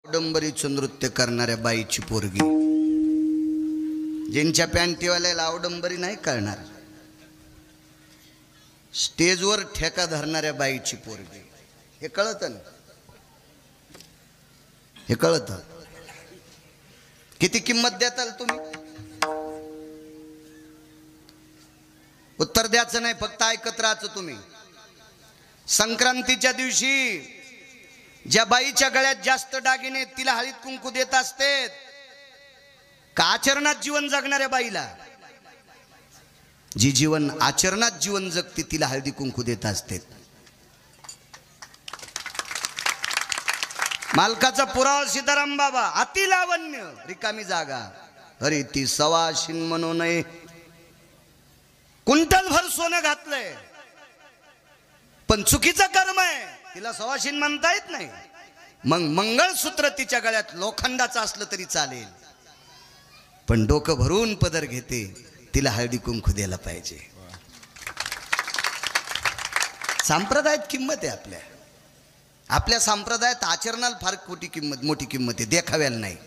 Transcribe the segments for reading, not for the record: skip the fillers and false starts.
आवडंबरीचं नृत्य करणाऱ्या बाईची पोरगी, ज्यांच्या पॅन्टीवाल्याला आवडंबरी नाही कळणार, स्टेजवर ठेका धरणाऱ्या बाईची पोरगी, हे कळतं ना? हे कळतं? किती किंमत देताल तुम्ही? उत्तर द्यायचं नाही, फक्त ऐकत राहायचं तुम्ही. संक्रांतीच्या दिवशी ज्या बाईच्या गळ्यात जास्त दागिने तिला हळद कुंकू देत असते का आचरणात जीवन जगणाऱ्या बाईला? जी जीवन आचरणात जीवन जगते तिला हळदी कुंकू देत असते. मालकाचा पुरावा सीताराम बाबा, अति लावण्य रिकामी जागा, अरे ती सवाशीन म्हणू नये, कुंटल भर सोनं घातलंय पण चुकीचं कर्म आहे, तिला सवाशीन म्हणता येत नाही. मग मंगळसूत्र तिच्या गळ्यात लोखंडाचं असलं तरी चालेल, पण डोकं भरून पदर घेते, तिला हळदी कुंकू द्यायला पाहिजे. संप्रदायात किंमत आहे. आपल्या संप्रदायात आचरणाला फार मोठी किंमत आहे, देखाव्याला नाही.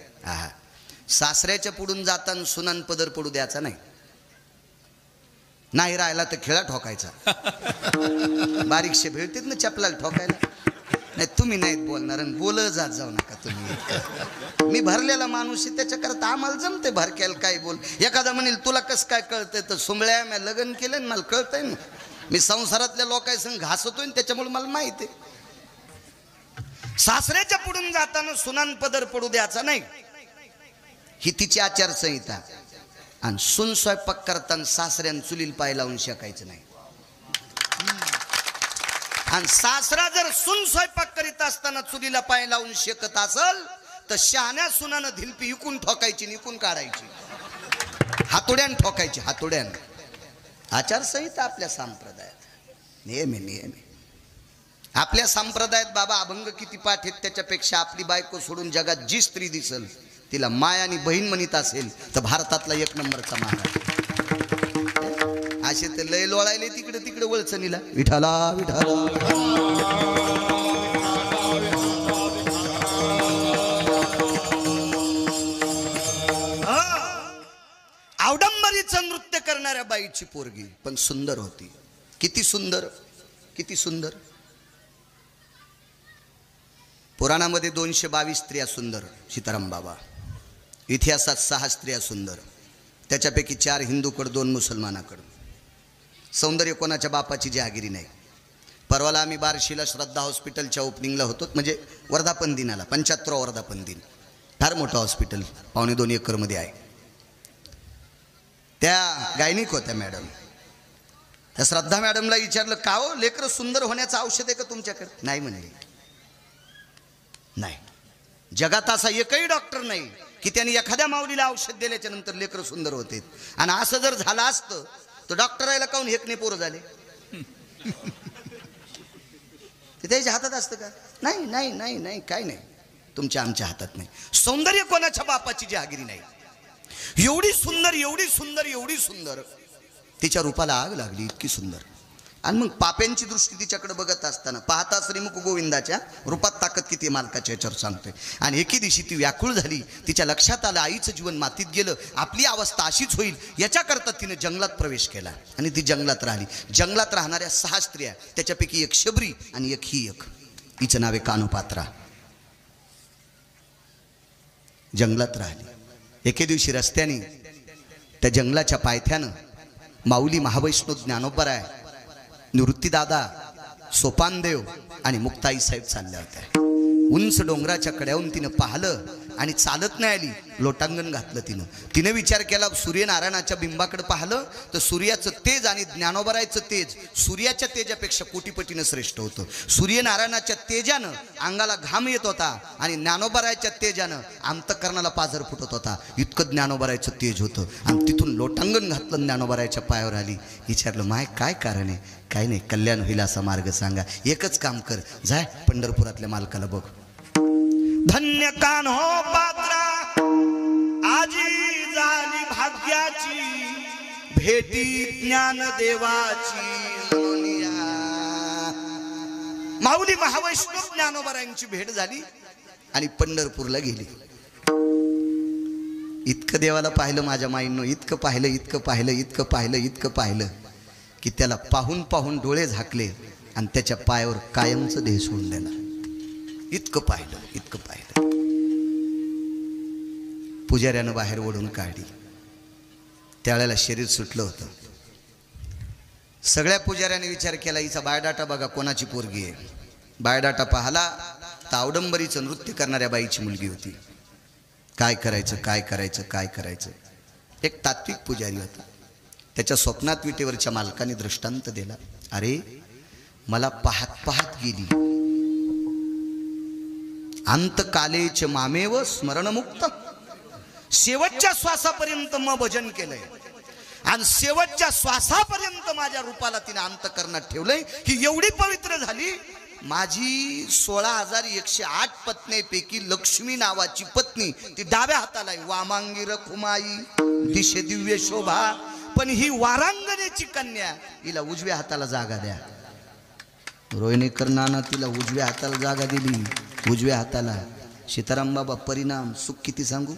सासऱ्याच्या पुढून जाताना सुनान पदर पडू द्यायचा नाही. नाही राहिला तर खेळा ठोकायचा. बारीकशे भेटतात ना चपलाला ठोकायला. नाही तुम्ही नाहीत बोलणार आणि बोल जाऊ नका तुम्ही. मी भरलेला माणूस आहे, त्याच्याकरता आम्हाला जमते भरक्याला काय बोल. एखादा म्हणेल तुला कसं काय कळतंय, तर सुंबळ्या मी लग्न केलं आणि मला कळतंय ना. मी संसारातल्या लोकांसंग घासतोय त्याच्यामुळे मला माहिती आहे. सासऱ्याच्या पुढून जाताना सुनान पदर पडू द्यायचा नाही, ही तिची आचारसंहिता. आणि सुन स्वयंपाक करताना सासऱ्यानं चुलीला पाय लावून शेकायचं नाही. आणि सासरा जर सुन स्वयंपाक करीत असताना चुलीला पाय लावून शेकत असल तर शहाण्या सुनानं धिलपी इकून ठोकायची, निकून काढायची, हातोड्यान ठोकायची, हातोड्यान. आचारसंहिता आपल्या संप्रदायात नेहमी नेहमी. आपल्या संप्रदायात बाबा अभंग किती पाठ आहेत, त्याच्यापेक्षा आपली बायको सोडून जगात जी स्त्री दिसल तिला माय आणि बहीण म्हणत असेल तर भारतातला एक नंबरचा महाराज. असे तर लय लोळायले तिकडे तिकडे वळचणीला, विठाला विठाला. आवडंबरीचं नृत्य करणाऱ्या बाईची पोरगी, पण सुंदर होती. किती सुंदर, किती सुंदर. पुराणामध्ये 222 स्त्रिया सुंदर सीताराम बाबा, इतिहासात 6 स्त्रिया सुंदर, त्याच्यापैकी 4 हिंदूकडं 2 मुसलमानाकडं. सौंदर्य कोणाच्या बापाची जहागिरी नाही. परवाला आम्ही बार्शीला श्रद्धा हॉस्पिटलच्या ओपनिंगला होतो, म्हणजे वर्धापन दिनाला, 75वा वर्धापन दिन. फार मोठं हॉस्पिटल, 2.25 एकरमध्ये आहे. त्या गायनिक होत्या मॅडम. त्या श्रद्धा मॅडमला विचारलं, का हो लेकरं सुंदर होण्याचं औषध आहे का तुमच्याकडे? नाही म्हणले. नाही, जगात असा एकही डॉक्टर नाही की त्यांनी एखाद्या माऊलीला औषध दिल्याच्या नंतर लेकरं सुंदर होते. आणि असं जर झालं असतं तर डॉक्टरायला काऊन हेकणे पोरं झाले? ते त्याच्या हातात असतं का? नाही नाही नाही नाही, काय नाही, तुमच्या आमच्या हातात नाही. सौंदर्य कोणाच्या बापाची जहागिरी नाही. एवढी सुंदर, एवढी सुंदर, एवढी सुंदर, तिच्या रूपाला आग लागली, इतकी सुंदर. आणि मग पाप्यांची दृष्टी तिच्याकडे बघत असताना पाहता श्रीमुख गोविंदाच्या रूपात ताकद किती मालकाच्या याच्यावर सांगतोय. आणि एके दिवशी ती व्याकुळ झाली. तिच्या लक्षात आलं आईचं जीवन मातीत गेलं, आपली अवस्था अशीच होईल, याच्याकरता तिने जंगलात प्रवेश केला आणि ती जंगलात राहिली. जंगलात राहणाऱ्या 6 स्त्रिया, त्याच्यापैकी एक शबरी आणि एक ही एक, हिचं नाव आहे कानोपात्रा. जंगलात राहिली. एके दिवशी रस्त्याने त्या जंगलाच्या पायथ्यानं माऊली महावैष्णव ज्ञानोबराय, निवृत्तीदादा, सोपानदेव आणि मुक्ताई साहेब चालल्या होत्या. उंच डोंगराच्या कड्याहून तिनं पाहिलं आणि चालत नाही आली, लोटांगण घातलं तिनं. तिनं विचार केला, सूर्यनारायणाच्या बिंबाकडे पाहिलं तर सूर्याचं तेज आणि ज्ञानोबरायचं तेज सूर्याच्या तेजापेक्षा कोटीपटीनं श्रेष्ठ होतं. सूर्यनारायणाच्या तेजानं अंगाला घाम येत होता आणि ज्ञानोबरायच्या तेजानं अंतःकरणाला पाझर फुटत होता, इतकं ज्ञानोबरायचं तेज होतं. आणि तिथून लोटांगण घातलं, ज्ञानोबरायच्या पायावर आली. विचारलं, माय काय कारण आहे? काय नाही, कल्याण होईल असा मार्ग सांगा. एकच काम कर, जाय पंढरपुरातल्या मालकाला बघ. धन्य कान्हो पात्रा, आजी झाली भाग्याची, भेटी ज्ञानदेवाची. माऊली महावैष्णव ज्ञानोबरायांची भेट झाली. आणि पंढरपूरला गेली. इतकं देवाला पाहिलं माझ्या माईंनो, इतकं पाहिलं, इतकं पाहिलं, इतकं पाहिलं, इतकं पाहिलं की त्याला पाहून पाहून डोळे झाकले आणि त्याच्या पायावर कायमचं देह सोडून दिला. इतकं पाहिलं, इतकं पाहिलं. पुजाऱ्यानं बाहेर ओढून काढली. त्यावेळेला शरीर सुटलं होतं. सगळ्या पुजाऱ्याने विचार केला, हिचा बायोडाटा बघा, कोणाची पोरगी आहे. बायोडाटा पाहला तर अवडंबरीचं नृत्य करणाऱ्या बाईची मुलगी होती. काय करायचं, काय करायचं, काय करायचं. एक तात्विक पुजारी होता. त्याच्या स्वप्नात विटेवरच्या मालकाने दृष्टांत दिला, अरे मला पाहत पाहत गेली. अंतकालेच मामेव स्मरणमुक्त. शेवटच्या श्वासापर्यंत मग भजन केलंय आणि शेवटच्या श्वासापर्यंत माझ्या रूपाला तिने अंतकरणात ठेवलंय. ही एवढी पवित्र झाली, माझी 16,108 पत्नीपैकी लक्ष्मी नावाची पत्नी ती डाव्या हाताला आहे. वामांगी रखुमाई दिशे दिव्य शोभा. पण ही वारांगणेची कन्या, हिला उजव्या हाताला जागा द्या. रोहिणीकर नाना तिला उजव्या हाताला जागा दिली. उजव्या हाताला. सीताराम बाबा परिणाम सुख किती सांगू.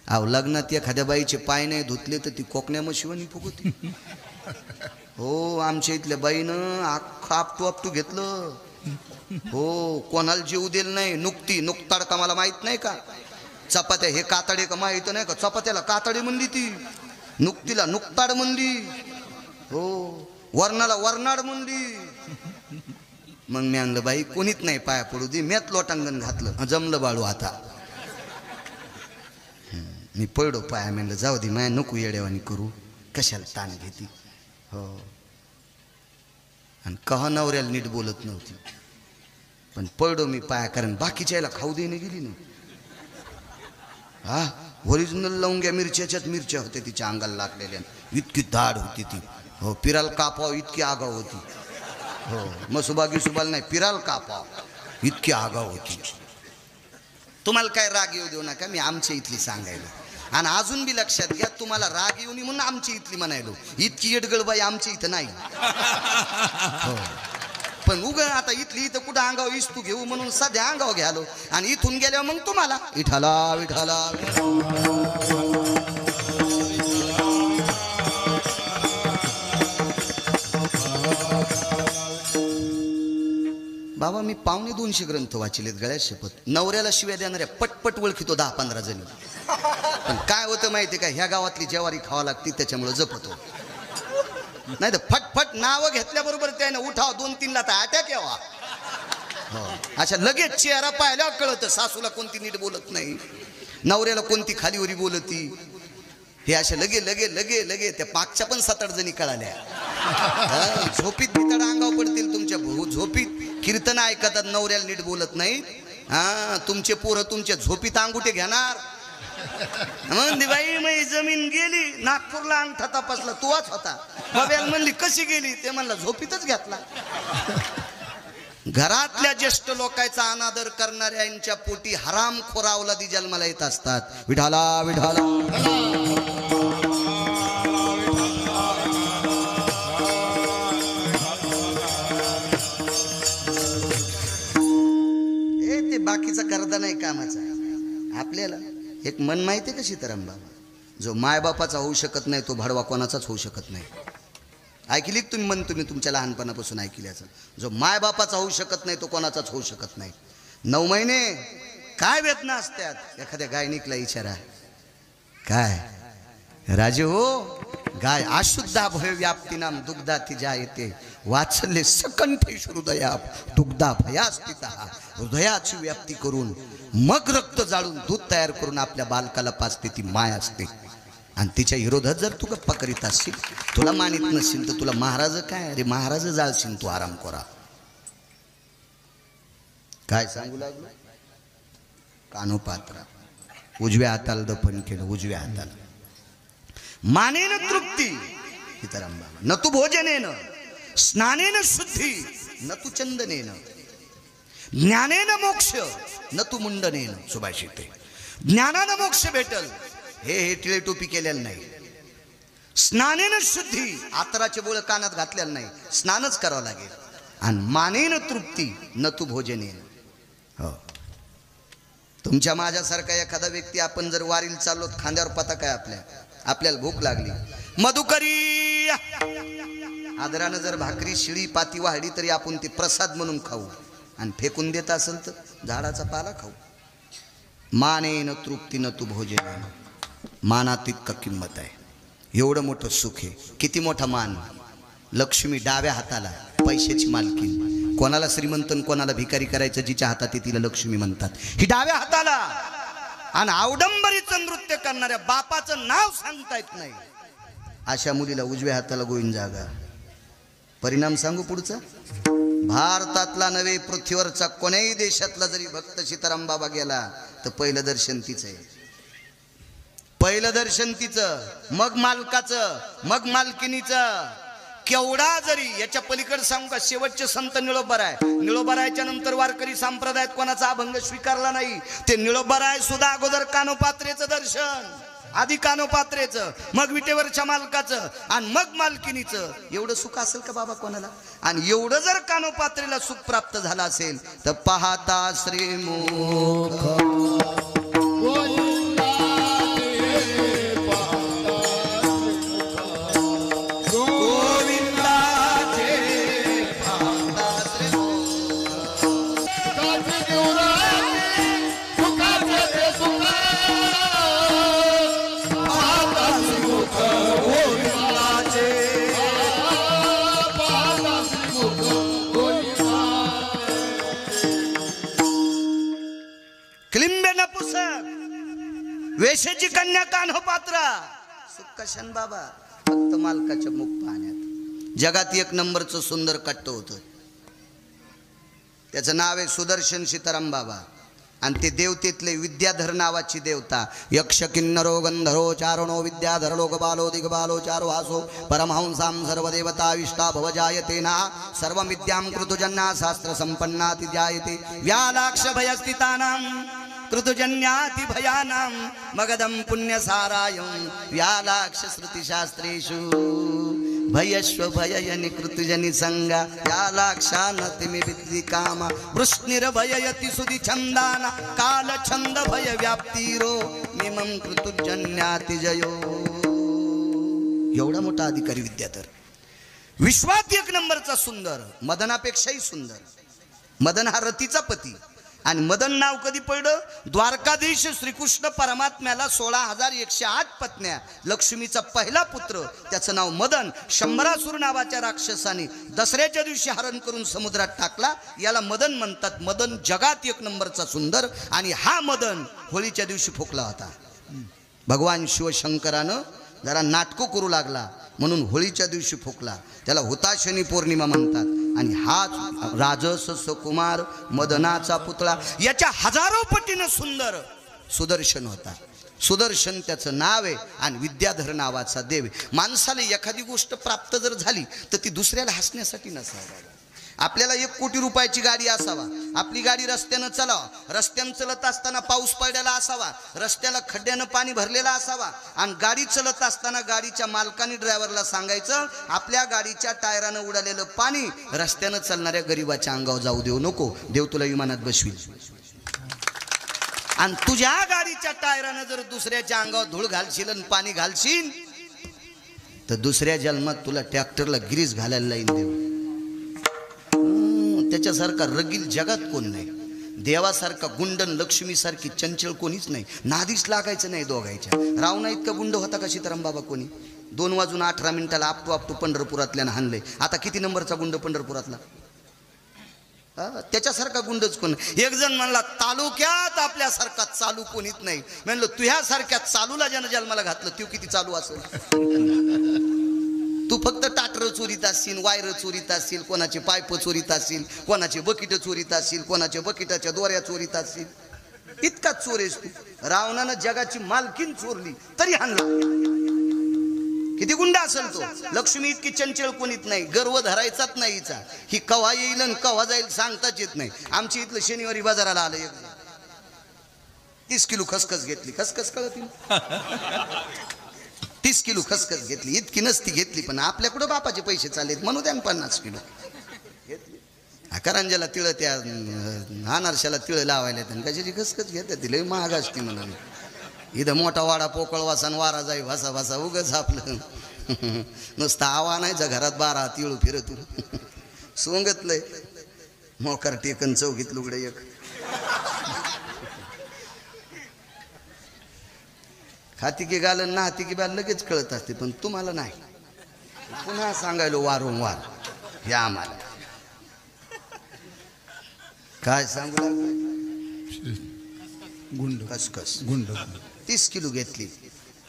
अहो लग्नात एखाद्या बाईचे पाय नाही धुतले तर ती कोकण्या मशिवानी फुगवती. हो, आमच्या इथल्या बाईनं अख्खा आपटू घेतलं. हो, कोणाला जीव दिल नाही. नुकताड का मला माहित नाही का. चपात्या हे कातडे का माहित नाही का. चपात्याला कातडे म्हणली ती, नुकतीला नुकताड म्हणली. हो, वर्णाला वर्नाड म्हणली. मग मी आणलं बाई कोणीच नाही पाया पडू दे. म्यात लोटांगण घातलं. जमलं बाळू आता. मी पडलो पाया. म्हणलं जाऊ दे, माया नको येड्यावानी करू, कशाला ताण घेती. हो, आणि कहा नवऱ्याला नीट बोलत नव्हती. पण पडलो मी पाया, कारण बाकीच्या याला खाऊ देणे गेली ना. हा, ओरिजिनल लवंग्या मिरच्याच्याच मिरच्या होत्या तिच्या अंगाला लागलेल्या. इतकी दाढ होती ती. हो, पिराल कापाव इतकी आगाव होती. हो, मसुबा गिसुबाल नाही, पिराल कापाव इतकी आगाव होती. तुम्हाला काय राग येऊ देऊ नका, मी आमच्या इथली सांगायला. आणि अजून बी लक्षात घ्या, तुम्हाला राग येऊ नये म्हणून आमची इथली म्हणायलो. इतकी येडगळबाई आमच्या इथं नाही. हो, पण उग आता इथली इथं कुठं अंगाव इस्तू घेऊ म्हणून सध्या अंगाव घ्यालो. आणि इथून गेल्यावर मग तुम्हाला विठाला विठाला. बाबा मी 250 ग्रंथ वाचिलेत गळ्यात शपथ. नवऱ्याला शिव्या देणाऱ्या पटपट ओळखीतो 10-15 जणी. पण काय होतं माहिती का, ह्या गावातली ज्वारी खावा लागती त्याच्यामुळे जपतो. नाही तर फटफट नावं घेतल्याबरोबर त्यानं उठाव 2-3 ला तर अटॅक यावा. हो, अशा लगेच चेहरा पाहिल्यावर कळतं सासूला कोणती नीट बोलत नाही, नवऱ्याला कोणती खालीवरी बोलती. हे अशा लगे लगे लगे लगे त्या पाकच्या पण 7-8 जणी कळाल्या. झोपीत बितड अंगाव पडतील तुमच्या. झोपीत कीर्तन ऐकतात, नवऱ्याला नीट बोलत नाहीत. हा, तुमचे पोरं तुमच्या झोपीत अंगुठे घेणार. म्हणली बाई मी जमीन गेली, नागपूरला अंगठा तपासला तुवाच होता. बाब्याला म्हणली कशी गेली, ते म्हणला झोपीतच घेतला. घरातल्या ज्येष्ठ लोकांचा अनादर करणाऱ्यांच्या पोटी हरामखोर अवलादी जन्माला येत असतात. विठाला विठाला. ते बाकीचा करदा नाही कामाचा. आपल्याला एक मन माहिती आहे का सीताराम बाबा, जो मायबापाचा होऊ शकत नाही तो भडवा कोणाचाच होऊ शकत नाही. ऐकली तुम्ही मन, तुम्ही तुमच्या लहानपणापासून ऐकल्याचं. जो मायबापाचा होऊ शकत नाही तो कोणाचाच होऊ शकत नाही. 9 महिने काय वेदना असतात. एखाद्या गायनिकला विचारा, काय राजे हो, गाय अशुद्धा भय व्याप्तीनाम दुग्धा तिजा येते वाचले सकंठे हृदया दुग्धा भयास्थिता. हृदयाची व्याप्ती करून मग रक्त जाळून दूध तयार करून आपल्या बालकाला पाजते ती माय असते. आणि तिच्या विरोधात जर तू गप्पा करीत असशील, तुला मानित नसशील तर तुला महाराज काय, अरे महाराज जाळशील तू आराम करा. काय सांगू लागलो. कानोपात्रा उजव्या हाताला दफन केलं. उजव्या हाताला मानेन तृप्ती सीताराम बाबा. न तू भोजनेन स्नानेन शुद्धी न तू चंदनेन. ज्ञानेन मोक्ष न तू मुंडनेन. सुभाषिते ज्ञानानं मोक्ष भेटल. हे टिळे टोपी केलेलं नाही. स्नानेन शुद्धी, आतराचे बोळ कानात घातलेलं नाही, स्नानच करावं लागेल. आणि मानेन तृप्ती न तू भोजनेन. हो, तुमच्या माझ्यासारखा एखादा व्यक्ती आपण जर वारीला चाललो खांद्यावर पताक आहे आपल्याला भूक लागली, मधुकरी आदरानं जर भाकरी शिळी पाती वाढली तरी आपण ती प्रसाद म्हणून खाऊ, आणि फेकून देत असेल तर झाडाचा पाला खाऊ. मानेन तृप्तीनं तू भोजन, मानात इतका किंमत आहे. एवढं मोठं सुख आहे. किती मोठा मान. लक्ष्मी डाव्या हाताला, पैशाची मालकी. कोणाला श्रीमंत कोणाला भिकारी करायचं जिच्या हातात आहे तिला लक्ष्मी म्हणतात. ही डाव्या हाताला. आणि अवडंबरीचं नृत्य करणाऱ्या बापाचं नाव सांगता येत नाही अशा मुलीला उजव्या हाताला गोविंद जागा. परिणाम सांगू पुढचा. भारतातला नव्हे पृथ्वीवरचा कोण्याही देशातला जरी भक्त सीताराम बाबा गेला तर पहिलं दर्शन तिचं आहे. पहिलं दर्शन तिचं, मग मालकाचं, मग मालकिनीचं. केवढा जरी याच्या पलीकडे सांगू का, शेवटचे संत निळोबाराय. निळोबारायच्या नंतर वारकरी संप्रदायात कोणाचा अभंग स्वीकारला नाही. ते निळोबाराय सुद्धा अगोदर कानोपात्रेचं दर्शन, आधी कानोपात्रेचं, मग विटेवरच्या मालकाचं, आणि मग मालकिनीचं. एवढं सुख असेल का बाबा कोणाला? आणि एवढं जर कानोपात्रेला सुख प्राप्त झालं असेल तर पाहता श्रीमुख वेशेची कन्या कान्होपात्रा. सुख कशान बाबा? फक्त मालकाच्या मुख पाहण्यात. जगात एक नंबरचं सुंदर कट्ट होतं, त्याचं नाव आहे सुदर्शन सीताराम बाबा. आणि ते देवतेतले विद्याधर नावाची देवता. यक्ष किन्नरो गंधर्वो चारणो विद्याधर लोकबालो दिग्बालो चारो हासो परमहंसां सर्वदेवता विष्टा भवजायते ना सर्व विद्यां कृतुजन्ना शास्त्र संपन्नाति जायते व्यालाक्ष भयस्थितानां कृतुजन्याति भयानां मगधं पुण्यसारायं व्यालाक्ष श्रुतिशास्त्रेषु भयस्व भययनि कृतुजनि संगा व्यालाक्षानतिमि विद्विकामा वृष्णिर्भययति सुधि छन्दाना काल छंद भय व्याप्तिरो मिमं कृतुजन्याति जयो. एवढा मोठा अधिकारी विद्याधर. विश्वात एक नंबरचा सुंदर, मदनापेक्षाही सुंदर. मदन हा रतीचा पती. आणि मदन नाव कधी पडलं? द्वारकाधीश श्रीकृष्ण परमात्म्याला 16,108 पत्न्या, लक्ष्मीचा पहिला पुत्र, त्याचं नाव मदन. शंभरासुर नावाच्या राक्षसाने दसऱ्याच्या दिवशी हरण करून समुद्रात टाकला. याला मदन म्हणतात. मदन जगात एक नंबरचा सुंदर. आणि हा मदन होळीच्या दिवशी फुकला होता. भगवान शिवशंकरानं जरा नाटकं करू लागला म्हणून होळीच्या दिवशी फुकला. त्याला हुताशनी पौर्णिमा म्हणतात. आणि हाच राजस सुकुमार मदनाचा पुतळा. याच्या हजारो पटीनं सुंदर सुदर्शन होता. सुदर्शन त्याचं नाव आहे. आणि विद्याधर नावाचा देव. माणसाला एखादी गोष्ट प्राप्त जर झाली तर ती दुसऱ्याला हसण्यासाठी नसावी. आपल्याला 1 कोटी रुपयाची गाडी असावा, आपली गाडी रस्त्यानं चालावा, रस्त्यानं चलत असताना पाऊस पडलेला असावा, रस्त्याला खड्ड्यानं पाणी भरलेला असावा, आणि गाडी चलत असताना गाडीच्या मालकाने ड्रायव्हरला सांगायचं आपल्या गाडीच्या टायरानं उडालेलं पाणी रस्त्यानं चालणाऱ्या गरीबाच्या अंगावर जाऊ देऊ नको, देव तुला विमानात बसवील. आणि तुझ्या गाडीच्या टायरानं जर दुसऱ्याच्या अंगावर धूळ घालशील आणि पाणी घालशील तर दुसऱ्या जन्मात तुला ट्रॅक्टरला गिरीस घालायला लाईन देऊ. त्याच्यासारखा रगील जगात कोण नाही. देवासारखा गुंडन लक्ष्मीसारखी चंचल कोणीच नाही. नादीच लागायचं नाही दोघायच्या. रावणा इतका गुंड होता का सीताराम बाबा कोणी? 2:18 आपटू पंढरपुरातल्यानं हाणलंय. आता किती नंबरचा गुंड पंढरपुरातला? त्याच्यासारखा गुंडच कोण? एक जण म्हणला तालुक्यात आपल्यासारखा चालू कोणीच नाही. म्हणलं तुझ्यासारख्या चालूला ज्यानं जन्माला घातलं तो किती चालू असेल? तू फक्त टाटर चोरीत असशील, वायर चोरीत असशील, कोणाचे पाईप चोरीत असशील, कोणाचे बकीट चोरीत असशील, कोणाच्या बकीटाच्या दोऱ्या चोरीत असशील. इतकाच चोर आहेस तू. रावणानं जगाची मालकीन चोरली तरी हाणला. किती गुंड असेल तो. लक्ष्मी इतकी चंचल कोणीच नाही. गर्व धरायचाच नाही हिचा. ही कवा येईल आणि कवा जाईल सांगताच येत नाही. आमची इथलं शनिवारी बाजाराला आलं 30 किलो खसखस घेतली. खसखस कळती 30 किलो खसखस घेतली. इतकी नसती घेतली पण आपल्याकडं बापाचे पैसे चाललेत म्हणून द्या 50 किलो घेतली. करंजाला तिळ त्या अनारशाला तिळ लावायला तर कशाची खसखस घेतात तिला महाग असते म्हणून. इथं मोठा वाडा पोकळ वासान वारा जाई भासा भासा उगच आपलं नुसतं आवा नाहीचा घरात 12 तिळू फिरत सोंगतलंय मोकार टेकन चौकीत लुगडे एक. खाती की गालन ना हाती की बाल लगेच कळत असते पण तुम्हाला नाही. पुन्हा सांगायलो वारंवार हे आम्हाला काय सांगू गुंड खसखस गुंड 30 किलो घेतली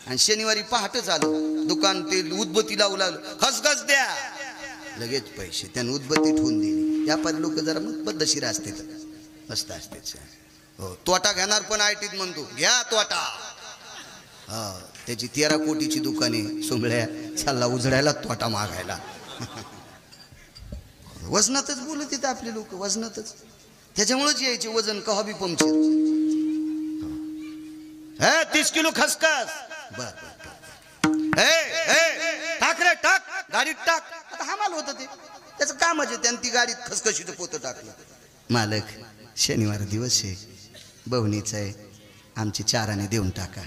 आणि शनिवारी पहाटच आलो दुकान ते उदबत्ती लावू लागलं खसखस द्या लगेच पैसे त्यानं उदबत्ती ठेवून दिली. व्यापारी लोक जरा मग पद्धतशीर असते मस्त असते. हो तोटा घेणार पण आयटीत म्हणतो घ्या तोटा. हा त्याची 13 कोटीची दुकाने सोंगळ्या चालला उजडायला तोटा मागायला. वजनातच बोलत येतं आपले लोक वजनातच. त्याच्यामुळेच यायचे वजन का हॉबी पंक्चर. 30 किलो खसखस बर टाक रे टाक गाडीत टाक. आता हमाल होतं ते त्याचं कामच आहे. त्यानं ती गाडीत खसखशीचं पोतं टाकलं. मालक शनिवार दिवस आहे बवणीचा आहे आमची 4 आणे देऊन टाका.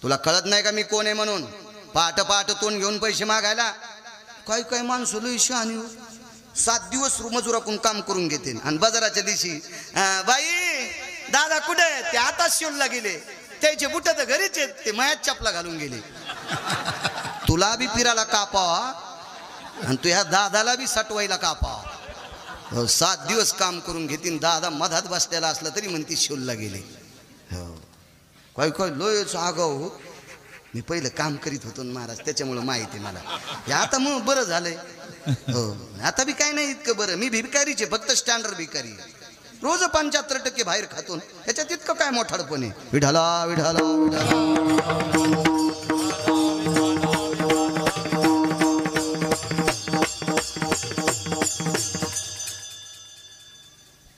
तुला कळत नाही का मी कोण आहे म्हणून. पहाट पहाट तोंड घेऊन पैसे मागायला. काही काही माणसं लई शहाणी 7 दिवस मजुराकडून काम करून घेते आणि बाजाराच्या दिवशी बाई दादा कुठे ते आता शिवला गेले त्याचे बुट तर घरीच आहेत ते मायात चपला घालून गेले. तुला बी फिरायला कापावा आणि तू ह्या दादाला बी सटवायला कापावा. 7 दिवस काम करून घेतील दादा मधात बसलेला असला तरी म्हणती शिवला गेले. हो काय काय लोयच आगाव. मी पहिलं काम करीत होतो महाराज त्याच्यामुळं माहिती मला. हे आता मग बरं झालंय. हो आता बी काय नाही इतकं बरं. मी भिकारीचे फक्त स्टँडर्ड भिकारी. रोज 75% बाहेर खातो याच्यात इतकं काय मोठाडपणे. विढाला विढाला विढाला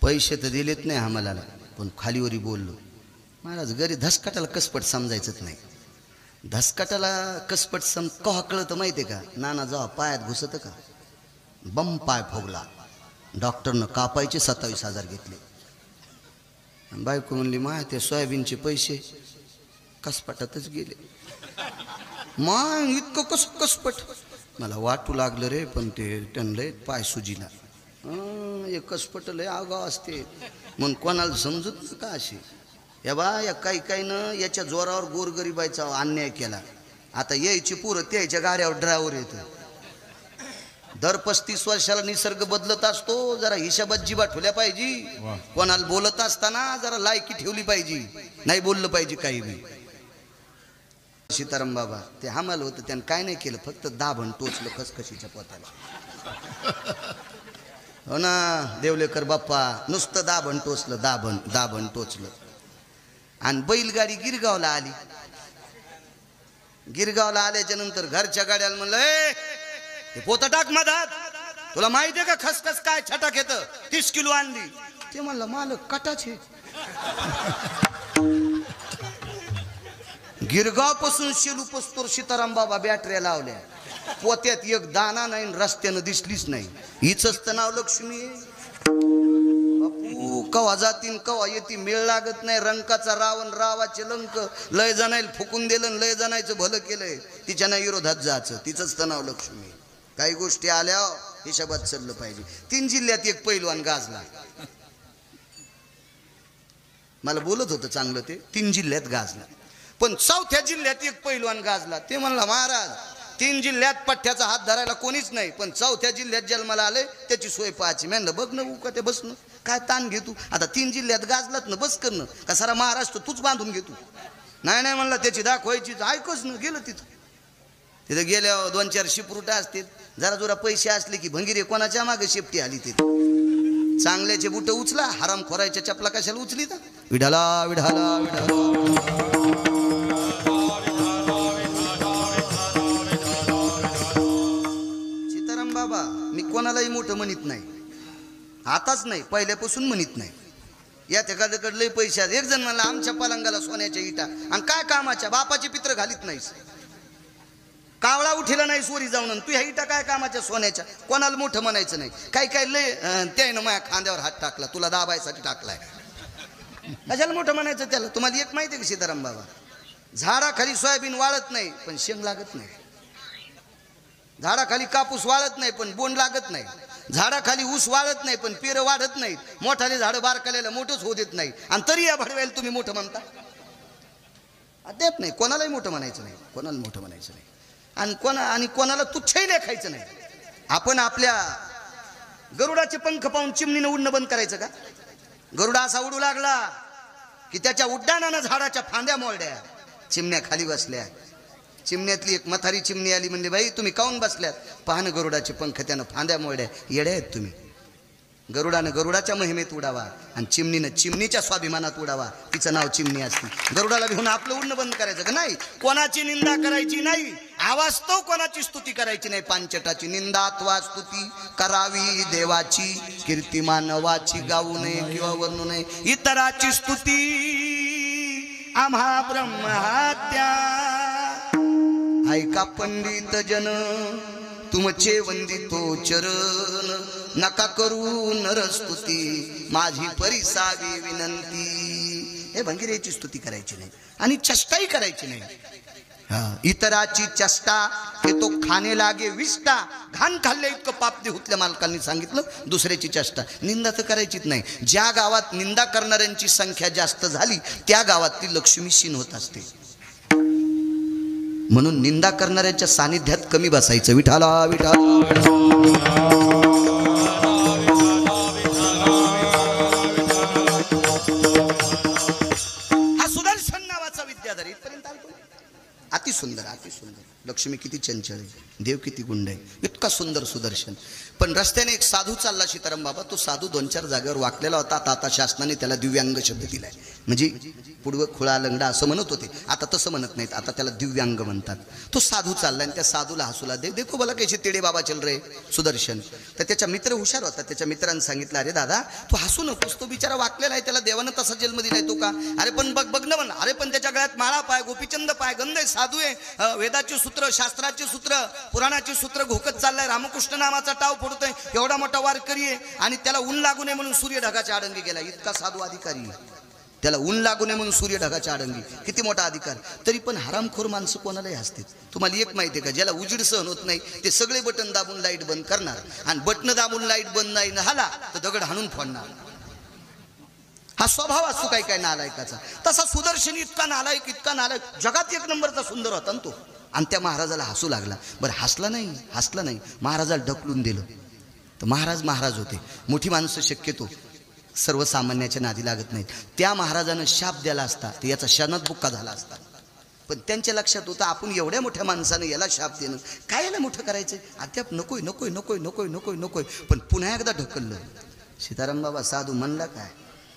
पैसे तर दिलेत नाही आम्हाला पण खालीवरी बोललो. महाराज घरी धसकाटाला कसपट समजायचंच नाही. धसकाटाला कसपट कवा कळतं माहिती आहे का. नाना जेव्हा पायात घुसतं का बम पाय फोगला डॉक्टरनं कापायचे 27,000 घेतले. बायको म्हणली मा ते सोयाबीनचे पैसे कसपटातच गेले. मग इतकं कसं कसपट मला वाटू लागलं रे. पण ते त्यांना पाय सुजीला एक कसपट लय आगाव असते म्हणून कोणाला समजत का अशी. या बा या काही काही न याच्या जोरावर गोरगरिबाचा अन्याय केला. आता यायची पुरं त्याच्या गाड्यावर ड्रायव्हर येतो. दर 35 वर्षाला निसर्ग बदलत असतो. जरा हिशाबात जीवा ठेवल्या पाहिजे. कोणाला बोलत असताना जरा लायकी ठेवली पाहिजे. नाही बोललं पाहिजे काही बी. सीताराम बाबा ते हमाल होतं त्यानं काय नाही केलं फक्त दाभण टोचलं खसखशीच्या पोत्याला. हो ना देवलेकर बाप्पा नुसतं दाभण टोचलं दाभण दाभण टोचलं. आणि बैलगाडी गिरगावला आली. गिरगावला आल्याच्या नंतर घरच्या गाड्याला म्हणलं ते पोतं टाक मधात. तुला माहिती आहे का खसखस काय छटाक येतं. 30 किलो आणली. ते म्हणलं मालक कटाचे. गिरगाव पासून शेलू पस्तोर सीताराम बाबा बॅटऱ्या लावल्या. पोत्यात एक दाना नाही रस्त्यानं दिसलीच नाही. हिच नाव लक्ष्मी. कवा जातीन कवा येती मेळ लागत नाही. रंकाचा रावण रावाचे लंक लय जणायला फुकून दिलं लय जणायचं भलं केलंय. तिच्या नाही विरोधात जायचं. तिचंच तर नाव लक्ष्मी. काही गोष्टी आल्या हिशोबात चाललं पाहिजे. 3 जिल्ह्यात एक पैलवान गाजला. मला बोलत होतं चांगलं ते 3 जिल्ह्यात गाजला. पण 4थ्या जिल्ह्यात एक पैलवान गाजला. ते म्हणला महाराज 3 जिल्ह्यात पठ्ठ्याचा हात धरायला कोणीच नाही पण 4थ्या जिल्ह्यात जन्माला आले त्याची सोय पाहायची. म्हणलं बघ ना उका ते बस ना काय ताण घेतो. आता 3 जिल्ह्यात गाजलात ना बस करणं का सारा महाराष्ट्र तूच बांधून घेतो. नाही नाही म्हणला त्याची दाखवायची ऐकच ना. गेलं तिथं गेल्यावर 2-4 शिपरुटा असतील. जरा जोरा पैसे असले की भंगिरे कोणाच्या मागे शेपटी आली. तिथे चांगल्याचे बुट उचला हराम खोरायच्या चपला कशाला उचली तर. विढाला विढाला विढाला सीताराम बाबा मी कोणालाही मोठं म्हणत नाही. आताच नाही पहिल्यापासून म्हणत नाही. या एखाद्याकडे लय पैसे आहेत. एक जण म्हणला आमच्या पलंगाला सोन्याच्या इटा आणि काय कामाच्या बापाचे पित्र घालीत नाहीस. कावळा उठिला नाही सोरी जाऊन तू ह्या इटा काय कामाच्या सोन्याच्या. कोणाला मोठं म्हणायचं नाही. काही काही लय त्यानं माझ्या खांद्यावर हात टाकला, तुला दाबायसाठी टाकलाय, कशाला मोठं म्हणायचं त्याला. तुम्हाला एक माहिती आहे का सीताराम बाबा, झाडाखाली सोयाबीन वाळत नाही पण शेंग लागत नाही, झाडाखाली कापूस वाळत नाही पण बोंड लागत नाही, झाडाखाली ऊस वाळत नाही पण पेरं वाढत नाहीत, मोठाले झाडं बारकाल्याला मोठंच होऊ देत नाही, आणि तरी या भडव्याला तुम्ही मोठं म्हणता. अद्याप नाही, कोणालाही मोठं म्हणायचं नाही, कोणाला मोठं म्हणायचं नाही, आणि कोणाला तुच्छही लेखायचं नाही. आपण आपल्या गरुडाचे पंख पाहून चिमणीनं उडणं बंद करायचं का? गरुडा असा उडू लागला की त्याच्या उड्डाणानं झाडाच्या फांद्या मोडल्या, चिमण्या खाली बसल्या. चिमण्यातली एक म्हातारी चिमणी आली, म्हणली बाई तुम्ही काऊन बसल्यात? पाहणं गरुडाचे पंख त्यानं फांद्या मोडल्या. येड्या आहेत तुम्ही. गरुडानं गरुडाच्या महिमेत उडावा आणि चिमणीनं चिमणीच्या स्वाभिमानात उडावा. तिचं नाव चिमणी असते. गरुडाला घेऊन आपलं उडणं बंद करायचं का? नाही. कोणाची निंदा करायची नाही, आवास्तव कोणाची स्तुती करायची नाही. पांचटाची निंदा अथवा स्तुती करावी देवाची, कीर्ती मानवाची गाऊ नये किंवा वर्णू नये. इतराची स्तुती आम्हा ब्रह्महत्या. ऐका पंडित जन तुमचे वंदितो चरण, नका करू नरस्तुती माझी परिसावी विनंती. हे भंगिरेची स्तुती करायची नाही आणि चष्टाही करायची नाही. इतराची चष्टा हे तो खाणे लागे विष्टा. घाण खाल्ले इतकं पाप दे हुतल्या मालकांनी सांगितलं. दुसऱ्याची चष्टा निंदा तर करायचीच नाही. ज्या गावात निंदा करणाऱ्यांची संख्या जास्त झाली त्या गावात ती लक्ष्मी शीन होत असते. म्हणून निंदा करणाऱ्याच्या सानिध्यात कमी बसायचं. विठाला विठाला. हा सुदर्शन नावाचा विद्याधर इथपर्यंत आलो. अति सुंदर, अति सुंदर. लक्ष्मी किती चंचल आहे, देव किती गुंड आहे, इतका सुंदर सुदर्शन. पण रस्त्याने एक साधू चालला सीताराम बाबा. तो साधू 2-4 जागेवर वाकलेला होता. आता शासनाने त्याला दिव्यांग शब्द दिलाय. म्हणजे पुढवं खुळा लंगडा असं म्हणत होते, आता तसं म्हणत नाहीत, आता त्याला दिव्यांग म्हणतात. तो साधू चालला आणि त्या साधूला हसूला दे देखो बोला कैसे तेडे बाबा चल रे सुदर्शन. तर त्याच्या मित्र हुशार होता. त्याच्या मित्रांनी सांगितलं, अरे दादा तू हसू नकोस, तो बिचारा वाकलेला आहे, त्याला देवानं तसा जन्म दिलाय तो का? अरे पण बघ ना म्हण. अरे पण त्याच्या गळ्यात माळा पाय, गोपीचंद पाय, गंध आहे, साधू आहे, वेदाचे सूत्र, शास्त्राचे सूत्र, पुराणाचे सूत्र घोकत चाललाय, रामकृष्ण नामाचा टाव फोडतोय, एवढा मोठा वारकरी आहे, आणि त्याला ऊन लागू नये म्हणून सूर्य ढगाच्या आडंगी गेला. इतका साधू अधिकारी, त्याला ऊन लागू नये म्हणून सूर्य ढगाच्या आडंगी. किती मोठा अधिकार. तरी पण हरामखोर माणसं कोणालाही हसतात. तुम्हाला एक माहिती आहे का, ज्याला उजीड सहन होत नाही ते सगळे बटन दाबून लाईट बंद करणार, आणि बटन दाबून लाईट बंद नाही झाला तर दगड हाणून फोडणार. हा स्वभाव असतो काही काय नालायकाचा. तसा सुदर्शन इतका नालायक, इतका नालायक, जगात एक नंबरचा सुंदर होता ना तो. आणि त्या महाराजाला हसू लागला. बरं हसला नाही, महाराजाला ढकलून दिलं. तर महाराज होते. मोठी माणसं शक्यतो सर्वसामान्याच्या नादी लागत नाहीत. त्या महाराजानं शाप द्याला असता तर याचा शनात बुक्का झाला असता. पण त्यांच्या लक्षात होतं आपण एवढ्या मोठ्या माणसानं याला शाप देणं, काय याला मोठं करायचं, अद्याप नकोय. पण पुन्हा एकदा ढकललं. सीताराम बाबा साधू म्हणला काय?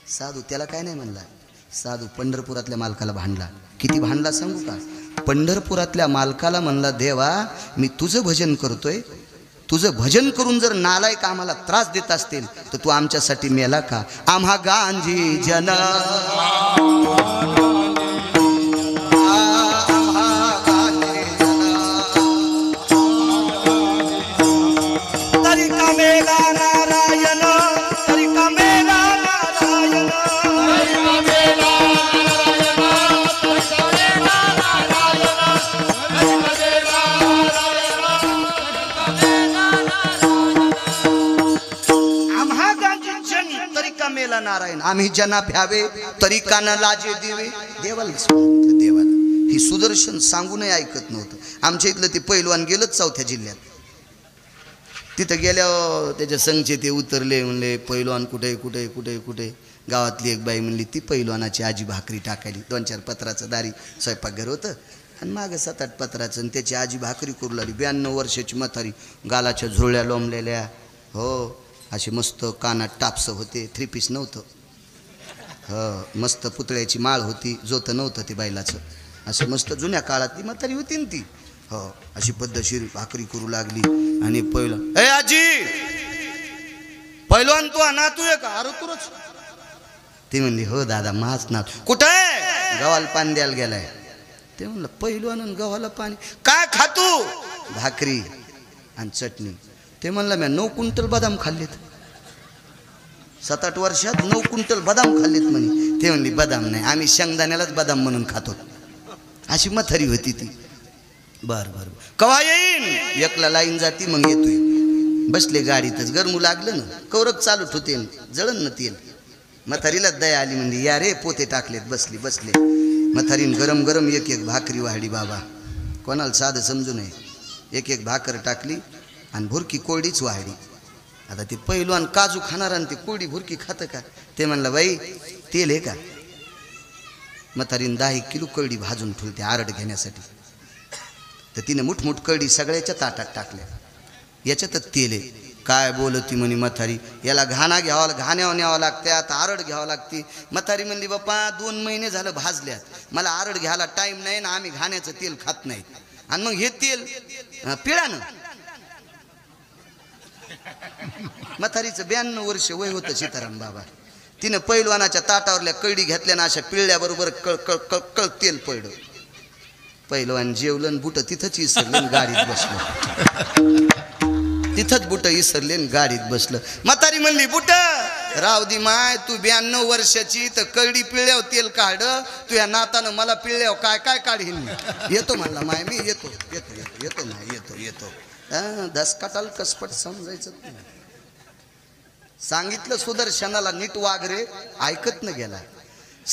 साधू त्याला काय नाही म्हणला. साधू पंढरपुरातल्या मालकाला भांडला. किती भांडला सांगू का? पंढरपुरातल्या मालकाला म्हणला, देवा मी तुझं भजन करतोय, तुझं भजन करून जर नालायक आम्हाला त्रास देत असतील तर तू आमच्यासाठी मेला का? आम्हा गांजी जन तरी का मेला नारायण, तरी का मेला नारायण, मेला नारायण. आम्ही जना भ्यावे तरी काना लाजे देवे. देवाला ही सुदर्शन सांगूनही ऐकत नव्हतं. आमच्या इथलं ते पैलवान गेलंच 4थ्या जिल्ह्यात. तिथं गेल्यावर त्याच्या संघचे ते उतरले, म्हणले पैलवान कुठे. गावातली एक बाई म्हणली ती पैलवानाची आजी भाकरी टाकायली. 2-4 पत्राचं दारी स्वयंपाकघर होतं आणि मागं 7-8 पत्राचं, आणि त्याची आजी भाकरी करू लागली. 92 वर्षाची म्हातारी, गालाच्या झुरळ्या लोंबलेल्या, हो अशी मस्त कानात टापसं होते, 3 पीस नव्हतं, हो मस्त पुतळ्याची माळ होती, जोतं नव्हतं ते बैलाचं. असं मस्त जुन्या काळातली म्हातारी होती ना ती. हो अशी पद्धतशीर भाकरी करू लागली. आणि पहिलं, ए आजी पहिलवान तू नातू आहे का? अरे तुरच. ती म्हणली हो दादा माझ नातू. कुठे? गावाला पाणी द्यायला गेलाय. ते म्हणलं पहिलवान आणि गव्हाला पाणी काय खातो भाकरी आणि चटणी ते म्हणलं मी 9 क्विंटल बदाम खाल्लेत 7-8 वर्षात 9 क्विंटल बदाम खाल्लेत म्हणे ते म्हणली बदाम नाही आम्ही शेंगदाण्यालाच बदाम म्हणून खातो अशी म्हातारी होती ती बर बर कवा येईन एकला लाईन जाती मग येतोय बसले गाडीतच गरमू लागलं ना कौरक चालू ठेवते जळण न तेल म्हातारीला दया आली म्हणजे या रे पोते टाकलेत बसले म्हातारीन गरम गरम एक भाकरी वाढली बाबा कोणाला साधं समजू नये एक भाकर टाकली आणि भुरकी कोरडीच वाढली आता ते पहिलवान काजू खाणार आणि ते कोरडी भुरकी खातं का ते म्हणलं बाई तेल आहे का म्हातारीन 10 किलो कोरडी भाजून ठेवते आरड घेण्यासाठी तर तिने मुठमुठ कळडी सगळ्याच्या ताटात टाकल्या याच्यातच तेल आहे काय बोलती म्हणे म्हातारी याला घाण्यावर न्यावं लागत्यात आरड घ्यावं लागते म्हातारी म्हणली बाप्पा 2 महिने झालं भाजल्यात मला आरड घ्यायला टाईम नाही ना आम्ही घाण्याचं तेल खात नाही आणि मग हे तेल पिळानं म्हातारीचं 92 वर्ष वय होतं सीताराम बाबा तिनं पैलवानाच्या ताटावरल्या कळडी घेतल्या ना अशा पिळल्याबरोबर कळ तेल पडलं पैलवान जेवलं बुट तिथंच इसरले गाडीत बसलं तिथंच बुट इसरले गाडीत बसलं म्हातारी म्हणली बुट राव दी माय तू 92 वर्षाची तर कळडी पिळल्यावर तेल काढ तू या नातानं मला पिळल्यावर काय काय काढीन येतो म्हणला माय मी येतो ना येतो दसकाटाला कसपट समजायचं सांगितलं सुदर्शनाला नीट वाग रे ऐकत न गेला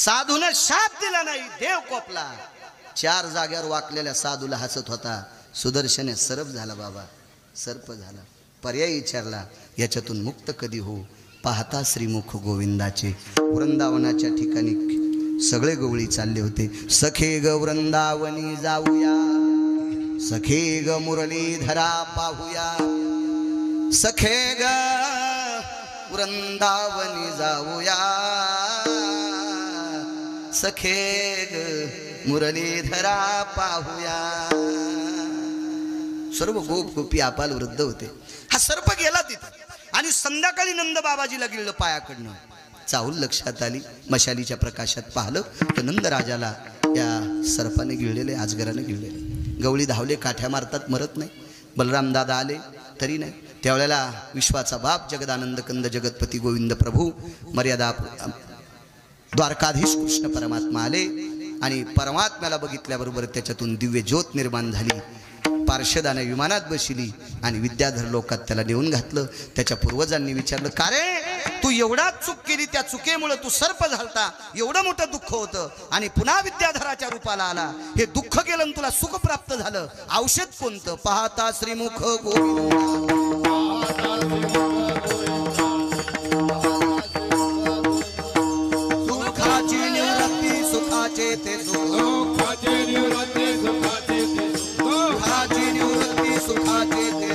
साधूने शाप दिला नाही देव कोपला 4 जाग्यावर वाकलेल्या साधूला हसत होता सुदर्शने सरप झाला बाबा सर्प झाला पर्याय विचारला याच्यातून मुक्त कधी हो पाहता श्रीमुख गोविंदाचे वृंदावनाच्या ठिकाणी सगळे गवळी चालले होते सखे ग वृंदावनी जाऊया सखे ग मुरलीधरा पाहूया सखे ग वृंदावनी जाऊया सखे ग मुरलीधरा पाहूया सर्व गोप गोपी आपाल वृद्ध होते हा सर्प गेला तिथे आणि संध्याकाळी नंद बाबाजीला गिळलं पायाकडनं चाहूल लक्षात आली मशालीच्या प्रकाशात पाहिलं तर नंद राजाला या सर्पाने गिळलेले अजगराने गिळलेले गवळी धावले काठ्या मारतात मरत नाही बलराम दादा आले तरी नाही त्यावेळेला विश्वाचा बाप जगदानंद कंद जगतपती गोविंद प्रभू मर्यादा द्वारकाधीश कृष्ण परमात्मा आले आणि परमात्म्याला बघितल्याबरोबर त्याच्यातून दिव्य ज्योत निर्माण झाली पार्षदाने विमानात बसली आणि विद्याधर लोकात त्याला नेऊन घातलं त्याच्या पूर्वजांनी विचारलं का रे तू एवढा चूक केली त्या चुकीमुळे तू सर्प झालता एवढं मोठं दुःख होतं आणि पुन्हा विद्याधराच्या रूपाला आला हे दुःख गेलं आणि तुला सुख प्राप्त झालं औषध कोणतं पाहता श्रीमुख गोविंद सुखाची निवृत्ती सुखाचे ते सुखाचे निवृत्ती सुखाचे ते सुखाची निवृत्ती सुखाचे ते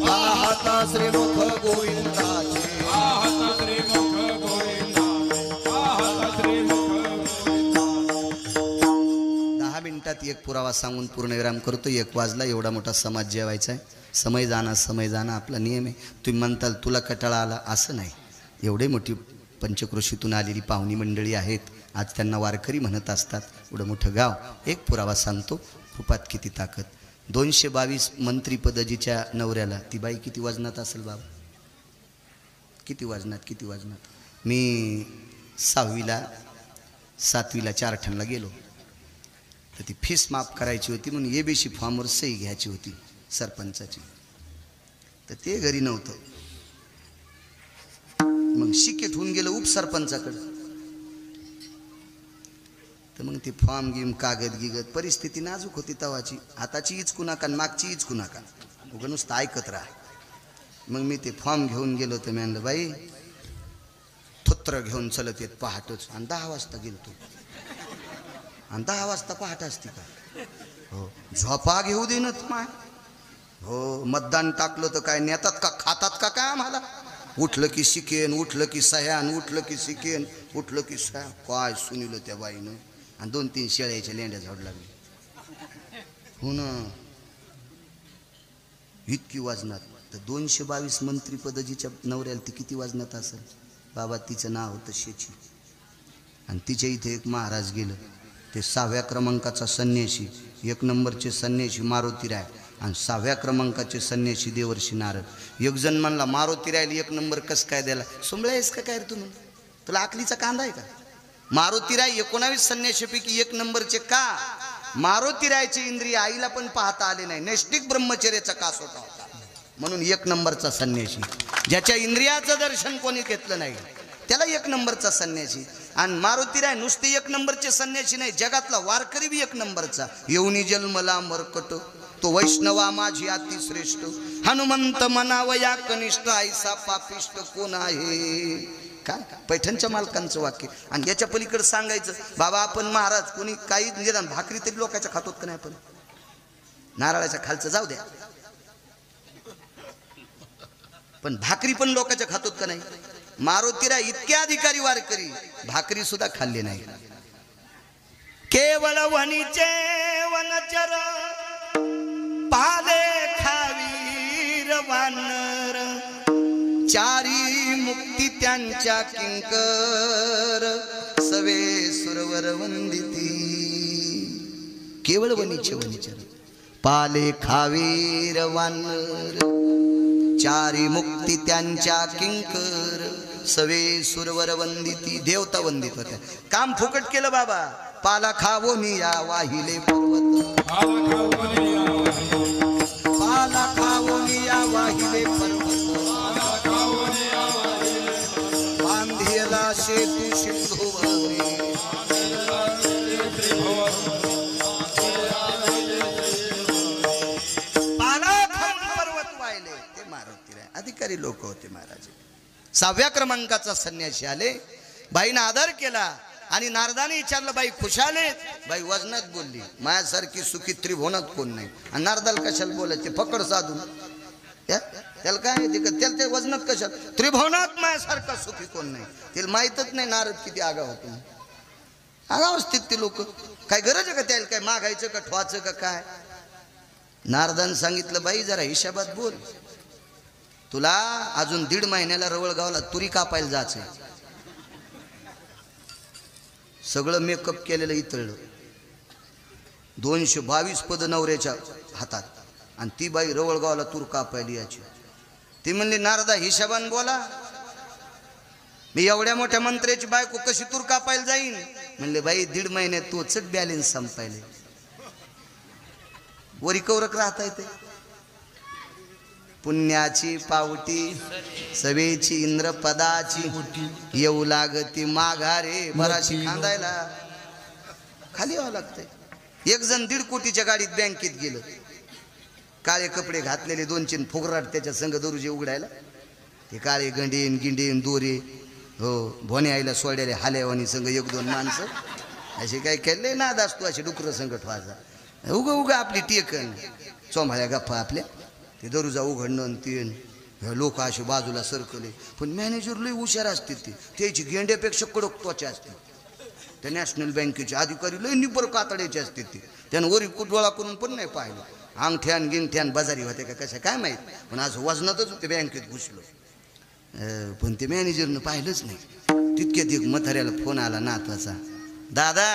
पाहता श्रीमुख गोविंदाचे पाहता श्रीमुख गोविंदाचे पाहता श्रीमुख गोविंदाचे 10 मिनिटात एक पुरावा सांगून पूर्णविराम करतो 1 वाजला एवढा मोठा समाज जेवायचा आहे समय जाणं आपला नियम आहे तुम्ही म्हणताल तुला कटाळा आला असं नाही एवढे मोठी पंचक्रोशीतून आलेली पाहुणी मंडळी आहेत आज त्यांना वारकरी म्हणत असतात एवढं मोठं गाव एक पुरावा सांगतो रूपात किती ताकद 222 मंत्रीपदजीच्या नवऱ्याला ती बाई किती वजनात असेल बाबा किती वजनात मी 6वीला 7वीला 4 ठणला गेलो तर ती फीस माफ करायची होती म्हणून एबीसी फॉर्मवर सही घ्यायची होती सरपंचाची तर ते घरी नव्हतं मग शिकेट होऊन गेलं उपसरपंचाकडे तर मग ते फॉर्म गिम कागद गिगत परिस्थिती नाजूक होती तवाची आताची इचकू नका मागची इचकू नका उगा नुसतं ऐकत राहा मग मी ते फॉर्म घेऊन गेलो तर मी म्हणलं बाई थुत्र घेऊन चलत येत पहाटच आणि 10 वाजता गेलतो आणि 10 वाजता पहाट असती का हो झोपा घेऊ देनच माय हो मतदान टाकलं तर काय नेतात का खातात का काय आम्हाला उठलं की शिकेन उठलं की सह्यान उठलं की शिकेन उठलं की सह्या काय सुनिलं त्या बाईनं आणि 2-3 शेळ्याच्या लेंड्या झाड लागली हो ना इतकी वाजनात तर 222 मंत्रीपदजीच्या नवऱ्याला ती किती वाजनात असेल बाबा तिचं नाव होतं शेची आणि तिच्या इथे एक महाराज गेलं, ते 6व्या क्रमांकाचा संन्यासी, 1 नंबरचे संन्यासी मारुतीराय आणि 6व्या क्रमांकाचे संन्यासी देवर्षी नारद. एक जण म्हणला मारुतीरायला 1 नंबर कसं काय द्यायला, सुंबळ्या आहेस का काय रे तुम्ही, तुला आकलीचा कांदा आहे का? मारुतीराय 19 संन्याशीपैकी 1 नंबरचे का? मारुतीरायचे इंद्रिय आईला पण पाहता आले नाही, नैष्टिक ब्रह्मचर्याचा कासोटा होता म्हणून 1 नंबरचा संन्यासी. ज्याच्या इंद्रियाचं दर्शन कोणी घेतलं नाही त्याला 1 नंबरचा संन्यासी. आणि मारुतीराय नुसते 1 नंबरचे संन्यासी नाही, जगातला वारकरी बी 1 नंबरचा. येऊनी जन्मला मरकट तो वैष्णवा माझी अतिश्रेष्ठ, हनुमंत मनावया कनिष्ठ ऐसा पापिष्ट कोण आहे. काय पैठणच्या मालकांचं वाक्य. आणि याच्या पलीकडे सांगायचं बाबा आपण महाराज कोणी काही निदान भाकरी तरी लोकांच्या खातोत का नाही, पण नारळाच्या खालचं जाऊ द्या, पण भाकरी पण लोकांच्या खातोत का नाही. मारुतीराय इतके अधिकारी वारकरी भाकरी सुद्धा खाल्ली नाही. केवळ वनीचे वनचर पाले खावीर वानर, चारी मुक्ती त्यांच्या किंकर सवे सुरवर वंदिती. केवळ वनीचे वनचर पाले खावीर वानर, चारी मुक्ती त्यांच्या किंकर सवे सुरवर वंदिती. देवता वंदित होत्या. काम फुकट केलं बाबा. पाला खावोनी या वाहिले पर्वत, पाला खावोनी या वाहिले पर्वत, बांधियला शेतू सिंधू अधिकारी लोक होते महाराज. 6व्या क्रमांकाचा संन्यासी आले, बाईनं आदर केला आणि नारदाने विचारलं बाई खुशाले, बाई वजनात बोलली माझ्यासारखी सुखी त्रिभुवनात कोण नाही. आणि नारदाला कशाला बोलायचे, फकड साधून त्याला काय त्याला ते वजनात कशाला, त्रिभुवनात माझ्यासारखा सुखी कोण नाही. त्याला माहीतच नाही नारद किती आगाव होतो. आगाव असतील ते लोक, काय गरज आहे का त्याला काय मागायचं का ठवाचं का काय. नारदाने सांगितलं बाई जरा हिशाबात बोल, तुला अजून 1.5 महिन्याला रवळगावला तुरी कापायला जायचंय. सगळं मेकअप केलेलं इतळलं, 222 पद नवऱ्याच्या हातात आणि ती बाई रवळगावला तूर कापायला याची. ती म्हणली नारदा हिशाबान बोला, मी एवढ्या मोठ्या मंत्र्याची बायको कशी तूर कापायला जाईन. म्हणले बाई 1.5 महिन्यात तोच बॅलेन्स संपायले, वरी कवरक राहता येते. पुण्याची पावटी सवेची इंद्रपदाची, येऊ लागती माघारे बराशी खांदायला. खाली यावं लागतंय. एक जण 1.5 कोटीच्या गाडीत बँकेत गेलं, काळे कपडे घातलेले 2-3 फुगराट त्याच्या संघ दरुजे उघडायला. ते काळे गंडीन गिंडीन दोरे, हो भोने आईला सोड्याले हाल्यावानी संघ 1-2 माणसं असे काय केले नाद असतो. असे डुकर संकट व्हायचा उगा आपली टेकन चोंभाळ्या गप्पा आपल्या. ते दरुजा उघडणं तीन लोक असे बाजूला सरकले. पण मॅनेजर लई हुशार असतील, त्याची गेंड्यापेक्षा कडक त्वचा असते. त्या नॅशनल बँकेचे अधिकारी लई निबर कातड्याचे असते. ते त्यानं वरी कुटवळा करून पण नाही पाहिलं. अंगठ्यान गिंगठ्यान बाजारी होते का कशा काय माहीत, पण आज वजनातच ते बँकेत घुसलो. पण ते मॅनेजरनं पाहिलंच नाही. तितक्यात एक म्हाताऱ्याला फोन आला नाताचा, दादा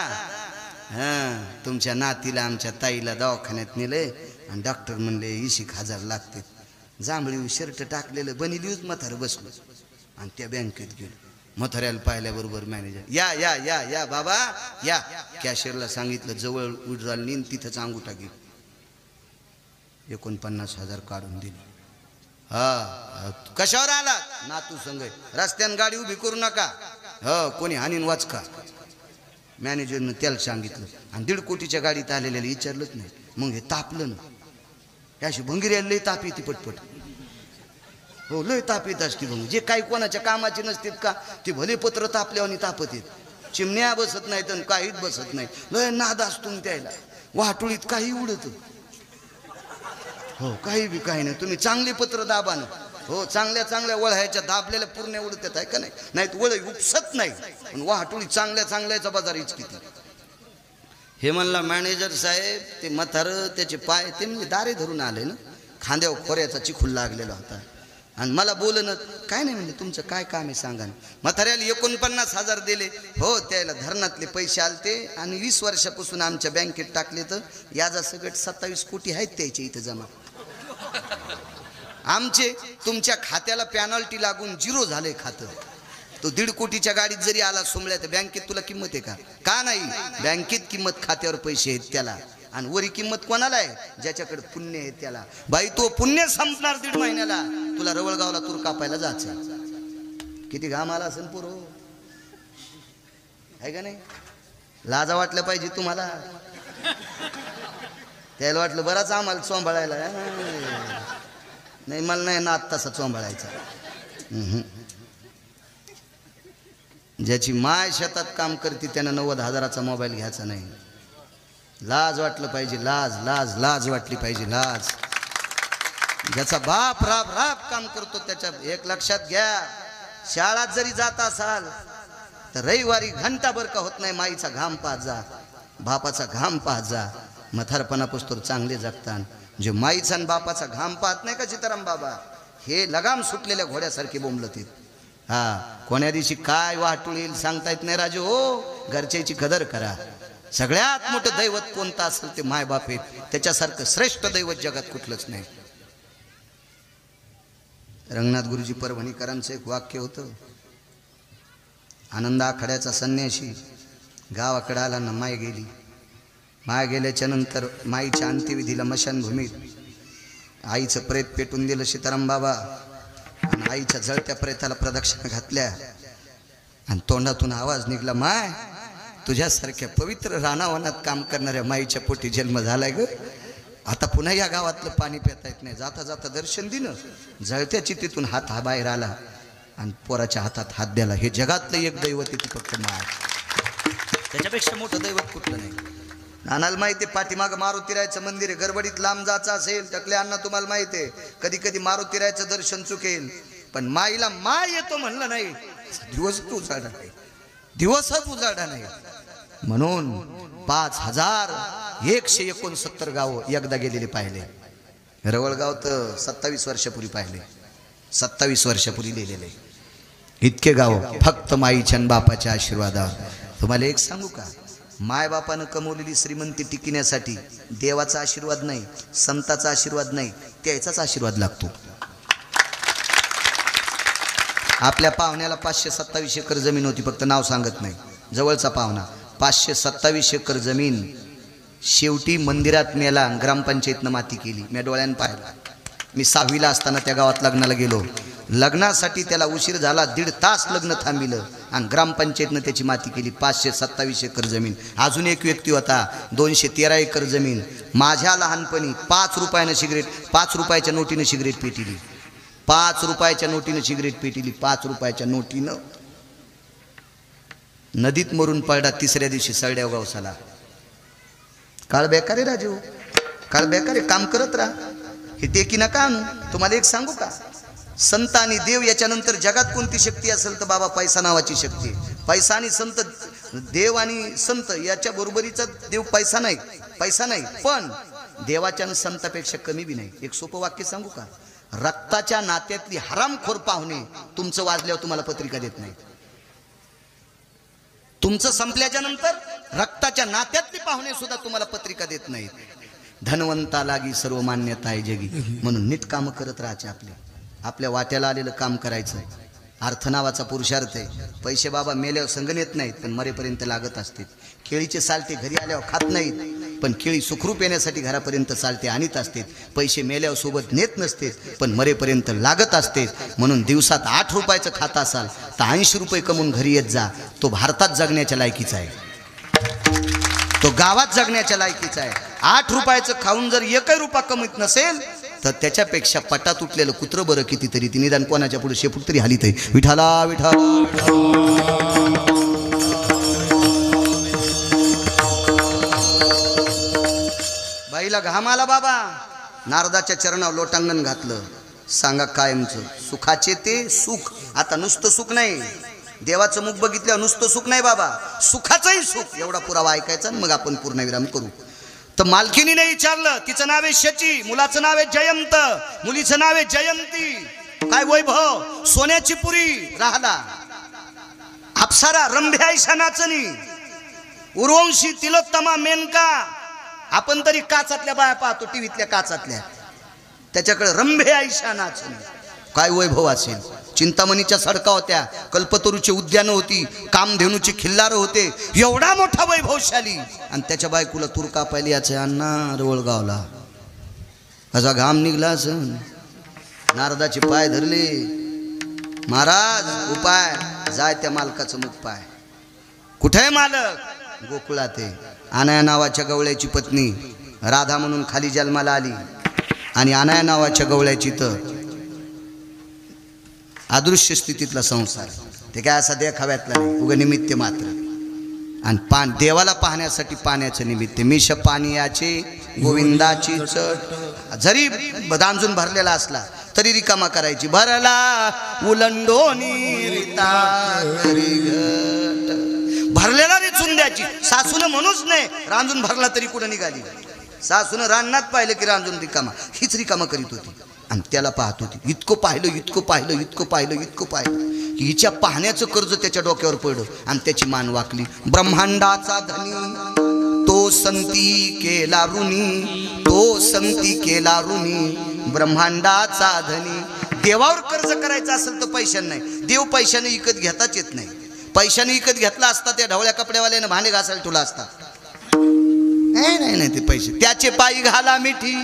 तुमच्या नातीला आमच्या ताईला दवाखान्यात नेलंय आणि डॉक्टर म्हणले 80,000 लागते. जांभळी शर्ट टाकलेलं बनिलीच म्हातारं बसलो आणि त्या बँकेत गेलो. म्हाताऱ्याला पाहिल्याबरोबर मॅनेजर या या या या बाबा या. कॅशियरला सांगितलं जवळ उडराल नेन तिथंच अंगुठा घे. 49,000 काढून दिली. हा कशावर आला, नातू संग रस्त्यान गाडी उभी करू नका, कोणी हानीन वाचका. मॅनेजरनं त्याला सांगितलं आणि 1.5 कोटीच्या गाडीत आलेल्याला विचारलंच नाही. मग हे तापलं ना, याशी भंगिऱ्याला लय ताप येते पटपट. हो लय ताप येत असते भंग. जे काही कोणाच्या कामाचे नसतात का ते भले पत्र तापल्यावर तापत येत. चिमण्या बसत नाहीत आणि काहीच बसत नाही. लय नाद असतो त्याला. वाटोळीत काही उडत, हो काही बी काही नाही. तुम्ही चांगली पत्र दाबा ना, हो चांगल्या चांगल्या वळहायच्या दाबलेल्या पूर्ण उडत आहे का नाही, नाहीत वळ उपसत नाही. पण वाटोळी चांगल्या चांगल्याचा बाजार हीच किती. हे म्हणला मॅनेजर साहेब ते म्हातारं त्याचे पाय ते म्हणजे दारे धरून आले ना, खांद्यावर खोऱ्याचा चिखूल लागलेला होता आणि मला बोलणं काय नाही म्हणजे तुमचं काय काम आहे सांगा. म्हाताऱ्याला 49,000 दिले हो, त्याला धरणातले पैसे आलते आणि 20 वर्षापासून आमच्या बँकेत टाकले तर याचा सगट 27 कोटी आहेत त्याचे इथं जमा. आमचे तुमच्या खात्याला पॅनल्टी लागून 0 झाले खातं. तो 1.5 कोटीच्या गाडीत जरी आला सोमळ्या तर बँकेत तुला किंमत आहे का? का नाही. बँकेत किंमत, खात्यावर पैसे आहेत त्याला. आणि वरी किंमत कोणाला आहे? ज्याच्याकडे पुण्य आहे त्याला. बाई तो पुण्य संपणार 1.5 महिन्याला. तुला रवळगावला तूर कापायला जायचं. किती घाम आला असेल पोरो, आहे का नाही? लाजा वाटलं पाहिजे तुम्हाला. त्याला वाटलं बराच आम्हाला चोंबाळायला. नाही मला नाही ना तसा चोंबाळायचा. ज्याची माय शेतात काम करते त्यानं 90,000चा मोबाईल घ्यायचा नाही. लाज वाटलं पाहिजे. लाज लाज लाज वाटली पाहिजे. लाज. ज्याचा बाप राब राब काम करतो त्याच्या एक लक्षात घ्या, शाळेत जरी जात असाल तर रविवारी घंटाभर का होत नाही माईचा घाम पाहत जा, बापाचा घाम पाहत जा. म्हातारपणापासून चांगले जगतात. जे माईचा आणि बापाचा घाम पाहत नाही का सीताराम बाबा, हे लगाम सुटलेल्या घोड्यासारखे बोंबलतील. हा, कोण्या दिवशी काय वाटूळ येईल सांगता येत नाही राजू. हो, घरच्याची कदर करा. सगळ्यात मोठं दैवत कोणतं असेल ते माय बाप आहेत. त्याच्यासारखं श्रेष्ठ दैवत जगात कुठलंच नाही. रंगनाथ गुरुजी परभणीकरांचं एक वाक्य होतं. आनंद आखाड्याचा संन्यासी गावाकडे आला ना, माय गेली. माय गेल्याच्या नंतर माईच्या अंत्यविधीला मशानभूमीत आईचं प्रेत पेटून दिलं सीताराम बाबा. आणि आईच्या जळत्या प्रेताला प्रदक्षिणा घातल्या आणि तोंडातून आवाज निघला, माय तुझ्यासारख्या पवित्र रानावनात काम करणाऱ्या माईच्या पोटी जन्म झालाय ग. आता पुन्हा या गावातलं पाणी पिता येत नाही. जाता जाता दर्शन दिलं. जळत्या चितेतून हात हा बाहेर आला आणि पोराच्या हातात हात द्याला. हे जगातलं एक दैवत आहे फक्त माय. त्याच्यापेक्षा मोठं दैवत कुठलं नाही. नानाला माहिती आहे पाठीमागं मारुतीरायचं मंदिर आहे. गडबडीत लांब जायचं असेल टकले अण्णा तुम्हाला माहिती आहे, कधी कधी मारुतीरायचं दर्शन चुकेल. पण माईला माय येतो म्हणलं नाही, दिवसच उजाडा नाही. दिवसच उजाडा नाही. म्हणून 5,169 गाव एकदा गेलेले पाहिले. रवळगाव तर 27 वर्षापूर्वी पाहिले. 27 वर्षापूर्वी लिहिलेले इतके गाव फक्त माईच्या आणि बापाच्या आशीर्वादावर. तुम्हाला एक सांगू का, माय बापानं कमवलेली श्रीमंती टिकण्यासाठी देवाचा आशीर्वाद नाही, संताचा आशीर्वाद नाही, त्याचाच आशीर्वाद लागतो. आपल्या पाहुण्याला 527 एकर जमीन होती, फक्त नाव सांगत नाही. जवळचा पाहुणा 527 एकर जमीन शेवटी मंदिरात मेला. ग्रामपंचायतनं माती केली. मी डोळ्यानं पाहिला. मी 6वीला असताना त्या गावात लग्नाला गेलो. लग्नासाठी त्याला उशीर झाला. 1.5 तास लग्न थांबिलं आणि ग्रामपंचायतनं त्याची माती केली. 527 एकर जमीन. अजून एक व्यक्ती होता 213 एकर जमीन. माझ्या लहानपणी 5 रुपयानं सिगरेट, 5 रुपयाच्या नोटीनं सिगरेट पेटिली. 5 रुपयाच्या नोटीनं सिगरेट पेटिली. 5 रुपयाच्या नोटीनं. नदीत मरून पडला. 3ऱ्या दिवशी सळड्याव गावसाला. काळ बेकार आहे राजू, काळ बेकार आहे. काम करत राहा. हे टेकी नका आणू. तुम्हाला एक सांगू का, संत आणि देव याच्यानंतर जगात कोणती शक्ती असेल तर बाबा पैसा नावाची शक्ती. पैसा आणि संत, देव आणि संत याच्या बरोबरीचा देव पैसा नाही. पैसा नाही, पण देवाच्या आणि संतापेक्षा कमी बी नाही. एक सोपं वाक्य सांगू का, रक्ताच्या नात्यातली हरामखोर पाहुणे तुमचं वाजल्यावर तुम्हाला पत्रिका देत नाही. तुमचं संपल्याच्या नंतर रक्ताच्या नात्यातली पाहुणे सुद्धा तुम्हाला पत्रिका देत नाहीत. धनवंता लागी सर्व मान्यता आहे जगी. म्हणून नीट कामं करत राहायचे. आपल्या वाट्याला आलेलं काम करायचं. अर्थ नावाचा पुरुषार्थ आहे. पैसे बाबा मेल्यावर संग नेत नाहीत, पण मरेपर्यंत लागत असते. केळीचे सालटे घरी आल्यावर खात नाहीत, पण केळी सुखरूप येण्यासाठी घरापर्यंत सालटे आणत असते. पैसे मेल्यावर सोबत नेत नसते, पण मरेपर्यंत लागत असते. म्हणून दिवसात 8 रुपयाचं खात असाल तर 80 रुपये कमवून घरी येत जा. तो भारतात जगण्याच्या लायकीचा आहे. तो गावात जगण्याच्या लायकीचा आहे. 8 रुपयाचं खाऊन जर 1 रुपया कमवत नसेल तर त्याच्यापेक्षा पटात उठलेलं कुत्रं बरं कितीतरी. ती निदान कोणाच्या पुढे शेपूट तरी हालीत आहे. विठाला विठा. बाईला घाम आला बाबा. नारदाच्या चरणावर लोटांगण घातलं. सांगा कायमचं सुखाचे ते सुख. आता नुसतं सुख नाही, देवाचं मुख बघितल्यावर नुसतं सुख नाही बाबा, सुखाचंही सुख. एवढा पुरावा ऐकायचा आणि मग आपण पूर्णविराम करू. तर मालकीनीने विचारलं. तिचं नाव आहे शची, मुलाचं नाव आहे जयंत, मुलीचं नाव आहे जयंती. काय वैभव, सोन्याची पुरी राहला, अप्सरा रंभे आयशा नाचणी, उर्वंशी तिलोत्तमा मेनका. आपण तरी काचातल्या बाया पाहतो, टीव्हीतल्या काचातल्या, त्याच्याकडे रंभे आयशा नाचणी. काय वैभव असेल. चिंतामणीच्या सडका होत्या, कल्पतरूची उद्यान होती, कामधेनूची खिल्लार होते. एवढा मोठा वैभवशाली, आणि त्याच्या बायकोला तूर कापायला याचे अण्णा रवळगावला. असा घाम निघला असन, नारदाचे पाय धरले. महाराज उपाय, जाय त्या मालकाचं मुख पाय. कुठे मालक? गोकुळात आहे. अनाया नावाच्या गवळ्याची पत्नी राधा म्हणून खाली जन्माला आली, आणि अनाया नावाच्या गवळ्याची तर अदृश्य स्थितीतला संसार. ते काय असा देखाव्यातला नाही, उगा निमित्त मात्र. आणि देवाला पाहण्यासाठी पाण्याचं निमित्त. मिश पानियाचे गोविंदाची चट. जरी दांजून भरलेला असला तरी रिकामा करायची. भरला उलंडोनी रिता करी घट. भरलेला रे चुंद्याची. सासून म्हणूच नाही, रांजून भरला तरी कुठं निघाली. सासून रानात पाहिलं की रांजून रिकामा, हीच रिकामा करीत होती. आणि त्याला पाहत होती. इतकं पाहिलं, इतकं पाहिलं, इतकं पाहिलं, इतकं पाहिलं की हिच्या पाहण्याचं कर्ज त्याच्या डोक्यावर पडलं, आणि त्याची मान वाकली. ब्रह्मांडाचा धनी तो संती केला ऋणी, तो संती केला ऋणी. ब्रह्मांडाचा धनी. देवावर कर्ज करायचं असेल तर पैशाने नाही. देव पैशाने विकत घेताच येत नाही. पैशाने विकत घेतला असता त्या ढवळ्या कपड्यावाल्यानं भांडे घासायला तुला असता. नाही नाही नाही, ते पैसे त्याचे पायी घाला मिठी,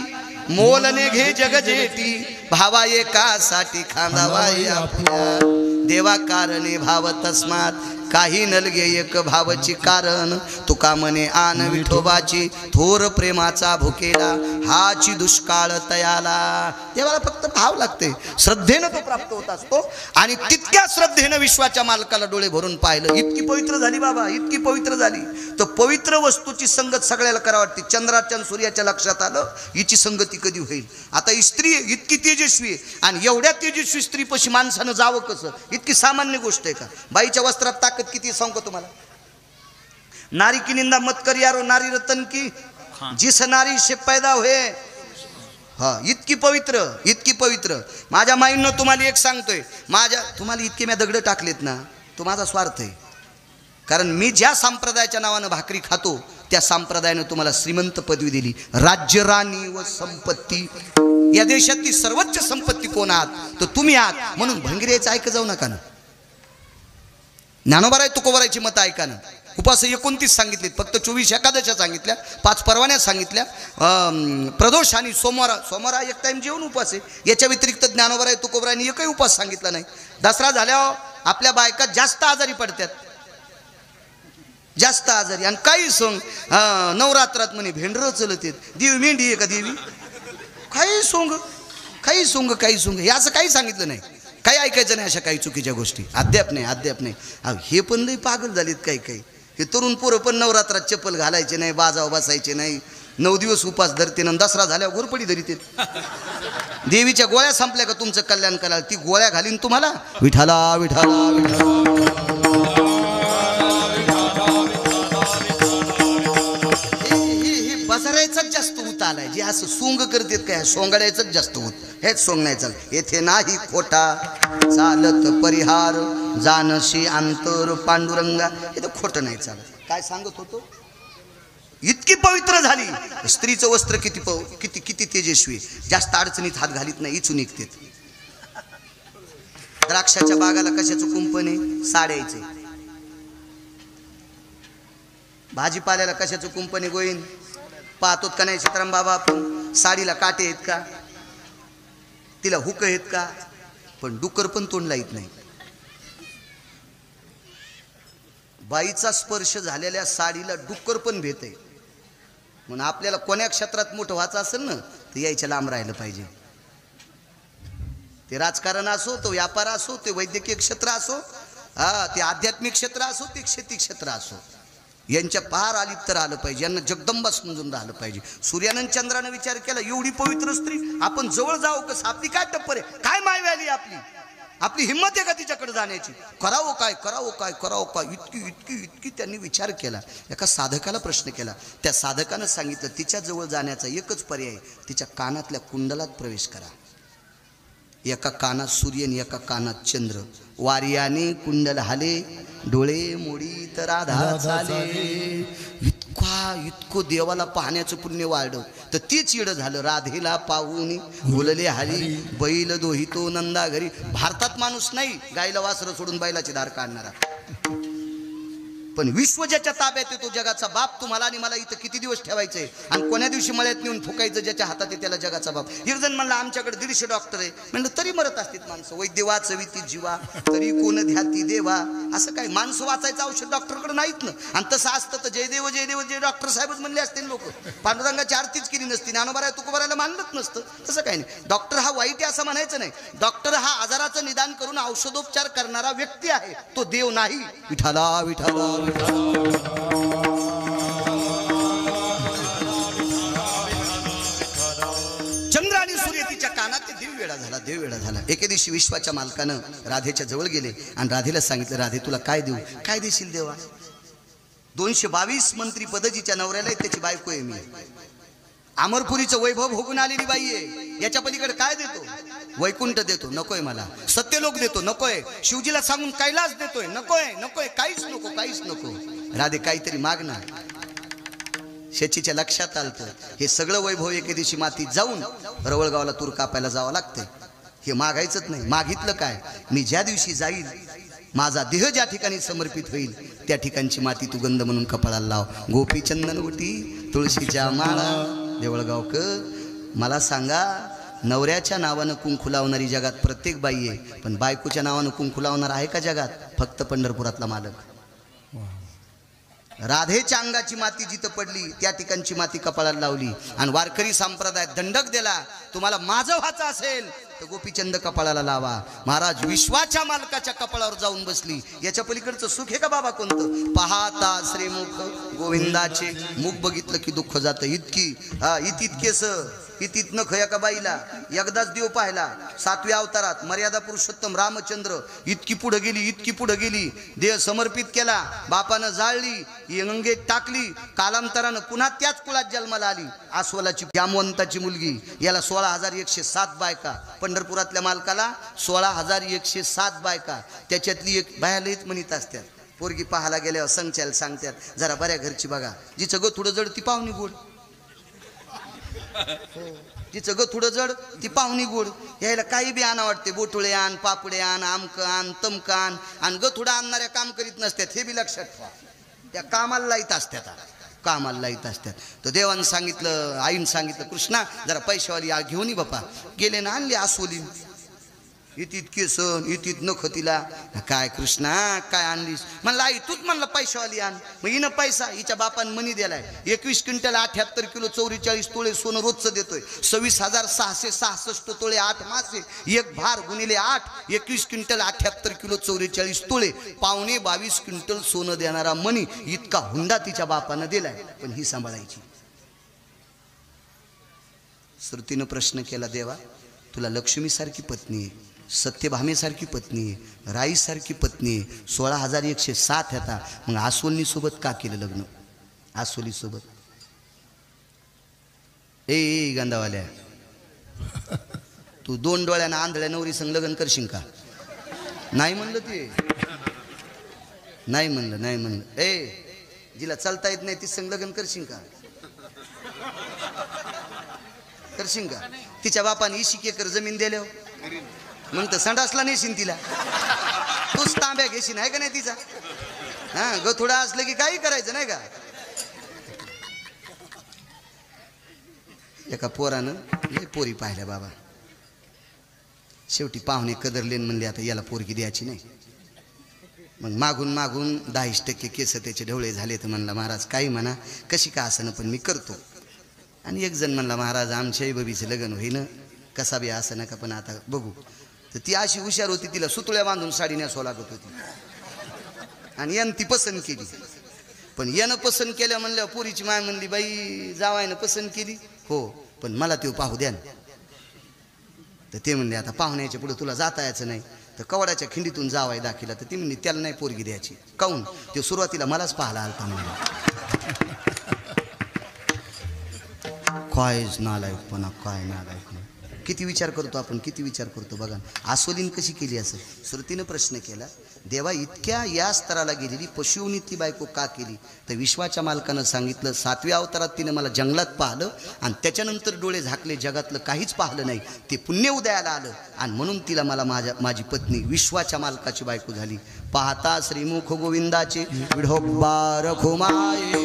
मोलने घे जग जेठी. भावा एकासाठी खांदावाई आपल्या. देवा कारणे भाव तस्मात काही नलगे एक भावची कारण. तुका मने आन विठोबाची थोर प्रेमाचा भुकेला. हाची दुष्काळ तयाला. देवाला फक्त भाव लागते, श्रद्धेनं तो प्राप्त होत असतो. आणि तितक्या श्रद्धेनं विश्वाच्या मालकाला डोळे भरून पाहिलं. इतकी पवित्र झाली बाबा, इतकी पवित्र झाली. तर पवित्र वस्तूची संगत सगळ्याला करा वाटते. चंद्राच्या सूर्याच्या लक्षात आलं हिची संगती कधी होईल. आता स्त्री इतकी तेजस्वी आहे, आणि एवढ्या तेजस्वी स्त्रीपाशी माणसानं जावं कसं? इतकी सामान्य गोष्ट आहे का? बाईच्या वस्त्रात ताकद किती सांगतो तुम्हाला. नारी की निंदा मत कर यारो, नारी रतन की जिस नारी से पैदा हुए. हा, इतकी पवित्र, इतकी पवित्र. माझ्या माईंनं तुम्हाला एक सांगतोय. तुम्हाला इतके मी दगड टाकलेत ना, तो माझा स्वार्थ आहे. कारण मी ज्या संप्रदायाच्या नावानं भाकरी खातो त्या संप्रदायानं तुम्हाला श्रीमंत पदवी दिली, राज्य, राणी व संपत्ती. या देशातली सर्वोच्च संपत्ती कोण आहात? तर तुम्ही आहात. म्हणून भंगीऱ्याचं ऐक जाऊ नका ना. ज्ञानोबा राय तुकोबरायची मतं ऐका ना. उपास 29 सांगितलीत, फक्त 24 एकादशा सांगितल्या, 5 परवान्या सांगितल्या. प्रदोष आणि सोमवार एक टाइम जेवण उपास आहे. याच्या व्यतिरिक्त ज्ञानोबा राय तुकोबरायांनी एकही उपास सांगितला नाही. दसरा झाल्यावर आपल्या बायका जास्त आजारी पडतात, जास्त आजारी. आणि काही सोंग नवरात्रात म्हणे भेंडरं चलत येत. देवी मेंढी आहे का देवी? काही सोंग, काही सोंग, काही सोंग. हे असं काही सांगितलं नाही. काही ऐकायचं नाही अशा काही चुकीच्या गोष्टी. अद्याप नाही, अद्याप नाही. हे पण लई पागल झालीत काही काही. हे तरुण पोरं पण नवरात्रात चप्पल घालायचे नाही, बाजाव बसायचे नाही, 9 दिवस उपास धरते ना, दसरा झाल्यावर घोरपडी धरीत. देवीच्या गोळ्या संपल्या का तुमचं कल्याण कराल, ती गोळ्या घालीन तुम्हाला. विठाला विठाला विठाला. बजारायचाच जास्त होत आलाय. जे असं सोंग करतात काय, सोंगाड्याचंच जास्त होत. हेच सोंग नाही चाल. येथे नाही खोटा चालत परिहार, जानशी अंतर पांडुरंगा. हे तर खोटं नाही चालत. काय सांगत होतो? इतकी पवित्र झाली. स्त्रीचं वस्त्र किती किती किती तेजस्वी. जास्त अडचणीत हात घालीत नाही, इचून निघते. द्राक्षाच्या बागाला कशाचं कुंपण आहे? साड्याचे. भाजीपाल्याला कशाचं कुंपण आहे? गोईन पाहतोत का नाही सीताराम बाबा आपण? साडीला काटे आहेत का? तिला हुक आहेत का? पण डुक्कर पण तोंड लाईत नाही. बाईचा स्पर्श झालेल्या साडीला डुक्कर पण भेट आहे. म्हणून आपल्याला कोण्या क्षेत्रात मोठं व्हायचं असेल ना, तर यायच्या लांब राहिलं पाहिजे. ते राजकारण असो, तो व्यापार असो, ते वैद्यकीय क्षेत्र असो, ते आध्यात्मिक क्षेत्र असो, ते शेती क्षेत्र असो, यांच्या पार अलिप्त राहिलं पाहिजे. यांना जगदंबा समजून राहिलं पाहिजे. सूर्यानं चंद्रानं विचार केला, एवढी पवित्र स्त्री आपण जवळ जाऊ कसं? आपली काय टप्पर आहे? काय मायवाली आपली? आपली हिंमत आहे का तिच्याकडे जाण्याची? करावं काय, करावं काय, करावं काय? इतकी इतकी इतकी त्यांनी विचार केला. एका साधकाला प्रश्न केला. त्या साधकानं सांगितलं, तिच्या जवळ जाण्याचा एकच पर्याय, तिच्या कानातल्या कुंडलात प्रवेश करा. एका कानात सूर्य आणि एका कानात चंद्र. वार्याने कुंडल हाले, डोळे मोडी तर राधा चाले. इतकं देवाला पाहण्याचं पुण्य वाढलं. तर तीच येडं झालं. राधेला पाहून बोलले हरी, बैल दोहितो नंदा घरी. भारतात माणूस नाही गायला वासरं सोडून बैलाची धार काढणारा, पण विश्व ज्याच्या ताब्यात येतो, जगाचा बाप तुम्हाला आणि मला इथं किती दिवस ठेवायचंय आणि कोण्या दिवशी मळ्यात नेऊन फुकायचं, ज्याच्या हातात आहे त्याला जगाचा बाप. एक जण म्हणला आमच्याकडे 150 डॉक्टर आहे. म्हणलं तरी मरत असतात माणसं. वैद्य वाचविती जीवा तरी कोण ध्याती देवा. असं काय माणसं वाचायचं औषध डॉक्टरकडे नाहीत ना. आणि तसं असतं तर जयदेव जयदेव जय डॉक्टर साहेबच म्हणले असते लोक. पांडुरंगाची आरतीच केली नसती, ज्ञानोबा तुकोबारायला मानलंच नसतं. तसं काही नाही. डॉक्टर हा वाईट आहे असं म्हणायचं नाही. डॉक्टर हा आजाराचं निदान करून औषधोपचार करणारा व्यक्ती आहे, तो देव नाही. विठाला विठाला चंद्र आणि सूर्य तिच्या कानात. ते देव वेडा झाला, देव वेडा झाला. एके दिवशी विश्वाच्या मालकानं राधेच्या जवळ गेले आणि राधेला सांगितलं, राधे तुला काय देऊ? काय देशील देवा? 222 मंत्री पद जिच्या नवऱ्याला आहे त्याची बायको आहे मी. अमरपुरीचं वैभव भोगून आलेली बाई आहे. याच्या पलीकडे काय देतो? वैकुंठ देतो, नकोय मला. सत्यलोक देतो, नकोय. शिवजीला सांगून कैलास देतोय, नकोय नकोय. काहीच नको, काहीच नको. राधे काहीतरी माग ना. शेचीच्या लक्षात आलं हे सगळं वैभव एके दिवशी मातीत जाऊन रवळगावला तूर कापायला जावं लागतंय. हे मागायचंच नाही. मागितलं काय? मी ज्या दिवशी जाईल, माझा देह ज्या ठिकाणी समर्पित होईल त्या ठिकाणची माती तू गंध म्हणून कपाळाला लाव. गोपी चंदन उटी तुळशीच्या माळा. देवळगावक मला सांगा, नवऱ्याच्या नावानं कुंकू लावणारी जगात प्रत्येक बाई आहे, पण बायकोच्या नावानं कुंकू लावणार आहे का जगात? फक्त पंढरपुरातला मालक. राधेच्या अंगाची माती जिथं पडली त्या ठिकाणची माती कपाळाला लावली आणि वारकरी संप्रदाय दंडक दिला, तुम्हाला माझं व्हायचं असेल तर गोपीचंद कपाळाला लावा. महाराज विश्वाच्या मालकाच्या कपाळावर जाऊन बसली. याच्या पलीकडचं सुख आहे का बाबा कोणतं? पाहता श्रीमुख गोविंदाचे मुख बघितलं की दुःख जातं. इतकेस इतीत नख एका बाईला एकदाच देव पाहिला 7व्या अवतारात. मर्यादा पुरुषोत्तम रामचंद्र इतकी पुढे गेली, इतकी पुढे गेली. देह समर्पित केला, बापानं जाळली, अंगेत टाकली. कालांतरानं पुन्हा त्याच कुळात जन्माला आली. आस्वलाची जामवंताची मुलगी. याला 16,107 बायका. पंढरपुरातल्या मालकाला 16,107 बायका. त्याच्यातली एक बायालाच म्हणत असतात. पोरगी पाहायला गेल्यावर संचायला सांगतात जरा बऱ्या घरची बघा, जिचं ग थोडं जड ती पाहुणी गोड, जिचं ग थोडं जड ती पाहुणी गोड. यायला काही बी आणा वाटते. बोटुळे आण, पापडे आण, आमक आण, तमक आण. आणि ग थोडं आणणाऱ्या काम करीत नसतात, हे बी लक्षात ठेवा. त्या कामाला लाईत असतात, कामाला लाईत असतात. तर देवानं सांगितलं, आईनं सांगितलं, कृष्णा जरा पैशावाली घेऊन ये बापा. गेले ना आणली आसोली. इतके सण इतीत नख तिला. काय कृष्णा काय आणलीस? म्हणलं आई तूच म्हणलं पैशावाली आण. मग हिनं पैसा हिच्या बापानं मनी दिलाय. 21 क्विंटल 78 किलो 44 तोळे सोनं रोजचं देतोय. 26,666 तोळे 8 मासे, एक भार गुणिले 8, 21 क्विंटल 78 किलो 44 तोळे, पावणे 22 क्विंटल सोनं देणारा मनी. इतका हुंडा तिच्या बापानं दिलाय, पण ही सांभाळायची. श्रुतीनं प्रश्न केला, देवा तुला लक्ष्मी सारखी पत्नी आहे, सत्यभामेसारखी पत्नी आहे, राईसारखी पत्नी आहे, 16,107 होता. मग आसोली सोबत का केलं लग्न? आसोली सोबत. ए गांधावाल्या, तू 2 डोळ्यानं आंधळ्या नवरी संग लग्न करशील का? नाही म्हणलं ते, नाही म्हणलं, नाही म्हणलं. ए जिला चालता येत नाही ती संग लग्न करशील का? करशील का? तिच्या बापाने 20 एकर जमीन दिल्यावर मग तर संडासला नेशील तिला. तूच तांब्या घेशील आहे का नाही तिचा? हा गथुडा असलं की काही करायचं नाही का? एका पोरानं लय पोरी पाहिल्या बाबा. शेवटी पाहुणे कदरलेन म्हणले आता याला पोरगी द्यायची नाही. मग मागून मागून 10% केस त्याचे ढवळे झाले. तर म्हणला महाराज काही म्हणा, कशी का असं पण मी करतो. आणि एक जण म्हणला महाराज आमच्याही बबीचं लग्न होईन, कसा बी असं नका पण आता बघू. तर ती अशी हुशार होती, तिला सुतळ्या बांधून साडी नेसवा लागत होती. आणि यानं ती पसंत केली. पण यानं पसंत केल्या म्हणल्यावर पोरीची माय म्हणली बाई जावायनं पसंत केली हो, पण मला ते पाहू द्या. तर ते म्हणले आता पाहुण्याच्या पुढे तुला जाता यायचं नाही. तर कवडाच्या खिंडीतून जावाय दाखिला. तर ती म्हणली त्याला नाही पोरगी द्यायची. काऊन? ते सुरुवातीला मलाच पाहायला आलता म्हणलं. कायच नालायकपणा, काय नालायक. किती विचार करतो आपण, किती विचार करतो बघा. आसोलीन कशी केली असेल. श्रुतीनं प्रश्न केला, देवा इतक्या या स्तराला गेलेली पशुवनी ती बायको का केली. तर विश्वाच्या मालकानं सांगितलं 7व्या अवतारात तिनं मला जंगलात पाहिलं आणि त्याच्यानंतर डोळे झाकले, जगातलं काहीच पाहिलं नाही, ते पुण्य उदयाला आलं आणि म्हणून तिला मला माझी पत्नी विश्वाच्या मालकाची बायको झाली. पाहता श्रीमुख गोविंदाचे विढोबार खुमाये.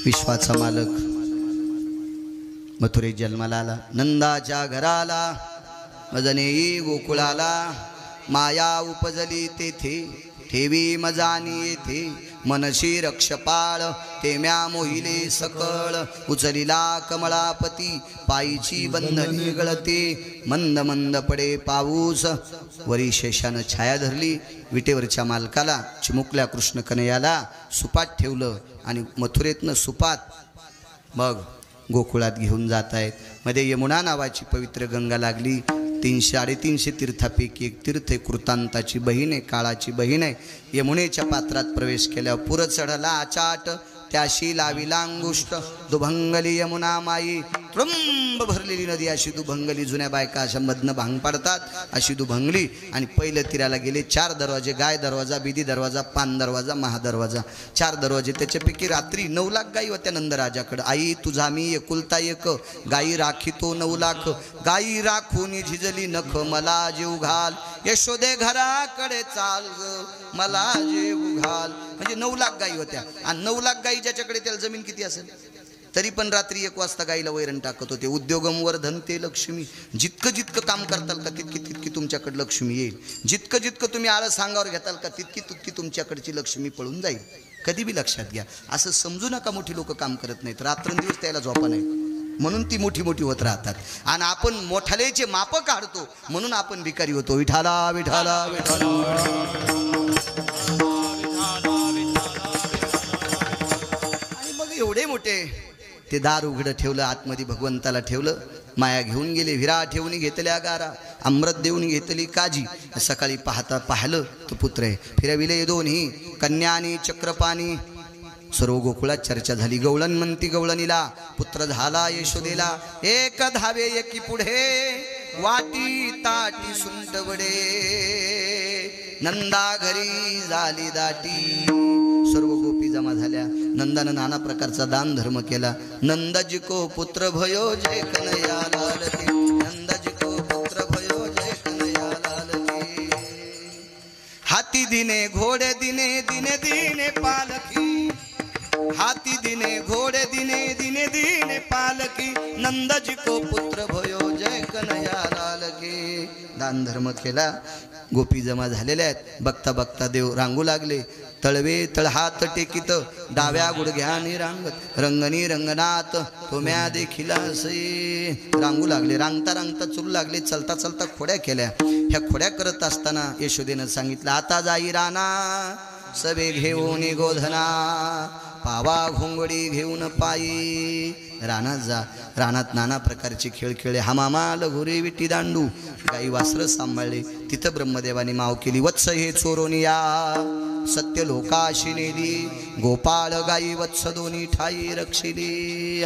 विश्वाचा मालक मथुरेत जन्माला आला, नंदाच्या घराला मजनेई गोकुळाला. माया उपजली तेथे ठेवी मजानी येथे. मनशी रक्षपाळ तेम्या मोहिले सकळ. उचलिला कमळापती पायीची बंधनी गळते. मंद मंद पडे पाऊस वरी शेषानं छाया धरली. विटेवरच्या मालकाला चिमुकल्या कृष्ण कन्हैयाला सुपात ठेवलं आणि मथुरेतनं सुपात मग गोकुळात घेऊन जात आहेत. मध्ये यमुना नावाची पवित्र गंगा लागली. 300-350 तीर्थापैकी एक तीर्थ आहे. कृतांताची बहीण आहे, काळाची बहीण आहे. यमुनेच्या पात्रात प्रवेश केल्यावर पुर चढला आचाट. त्याशी लाविला अंगुष्ट. दुभंगली यमुना माई. त्रुंब भरलेली नदी अशी दुभंगली. जुन्या बायका अशा मधनं भांग पाडतात अशी दुभंगली. आणि पहिल्या तीराला गेले 4 दरवाजे, गाय दरवाजा, बिदी दरवाजा, पान दरवाजा, महादरवाजा, 4 दरवाजे. त्याच्यापैकी रात्री 9 लाख गायी होत्या नंदराजाकडं. आई तुझा मी एकुलता एक, गायी राखितो 9 लाख. गायी राखून झिजली नख, मला जीव घाल. यशोदे घराकडे चाल ग, मला जीव घाल. म्हणजे 9 लाख गायी होत्या. आणि 9 लाख गायी ज्याच्याकडे त्याला जमीन किती असेल, तरी पण रात्री 1 वाजता गाईला वैरण टाकत होते. उद्योगम वर्धनते लक्ष्मी. जितकं जितकं काम करताल का तितकी तितकी तुमच्याकडे लक्ष्मी येईल. जितकं जितकं तुम्ही आळस सांगावर घेताल का तितकी तितकी तुमच्याकडची लक्ष्मी पळून जाईल. कधी बी लक्षात घ्या. असं समजू नका मोठी लोक काम करत नाहीत, रात्रंदिवस त्याला झोपा नाही, म्हणून ती मोठी मोठी होत राहतात. आणि आपण मोठालेचे माप काढतो म्हणून आपण भिकारी होतो. विठाला विठाला विठाला. आणि मग एवढे मोठे ते दार उघडं ठेवलं, आतमध्ये भगवंताला ठेवलं. माया घेऊन गेले, विरा ठेवून घेतल्या गारा, अमृत देऊन घेतली काजी. सकाळी पाहिलं तो पुत्र आहे. फिरविले दोन्ही कन्या आणि चक्रपाणी. सर्व गोकुळात चर्चा झाली. गवळण म्हणती गवळणीला, पुत्र झाला यशोदेला. एक धावे एकी पुढे, वाटी ताटी सुंटवडे. नंदा घरी झाली दाटी. सर्व गोपी जमा झाल्या. नंदानं नाना प्रकारचा दान धर्म केला. नंदाजी को पुत्र भयो जय कन्हैया लाल की. नंदाजी को पुत्र भयो जय कन्हैया लाल की. हाती दिने घोडे दिने दिने दिने पालकी. हाती दिने घोडे दिने दिने दिने पालकी. नंदाजी को पुत्र भयो जय कन्हैया लाल की. दान धर्म केला. गोपी जमा झालेल्या आहेत. बघता बघता देव रांगू लागले. तळवे तळहात टेकित, डाव्या गुडघ्याने रांगत. रंगणी रंगनाथ तुम्या देखील असे. रांगू लागले. रांगता रांगता चुरू लागले. चलता चलता खोड्या केल्या. ह्या खोड्या करत असताना यशोदेनं सांगितलं, आता जाई राणा सवे घेऊन गोधना. पावा घोंगडी घेऊन पायी रानात जा. रानात नाना प्रकारचे खेळ खेळले. हमामा लगोरे विटी दांडू. गाई वासरं सांभाळले. तिथं ब्रह्मदेवाने माव केली. वत्स हे चोरून या, सत्य लोकाशी नेली. गोपाळ गाई वत्स दोन्ही ठाई रक्षिली.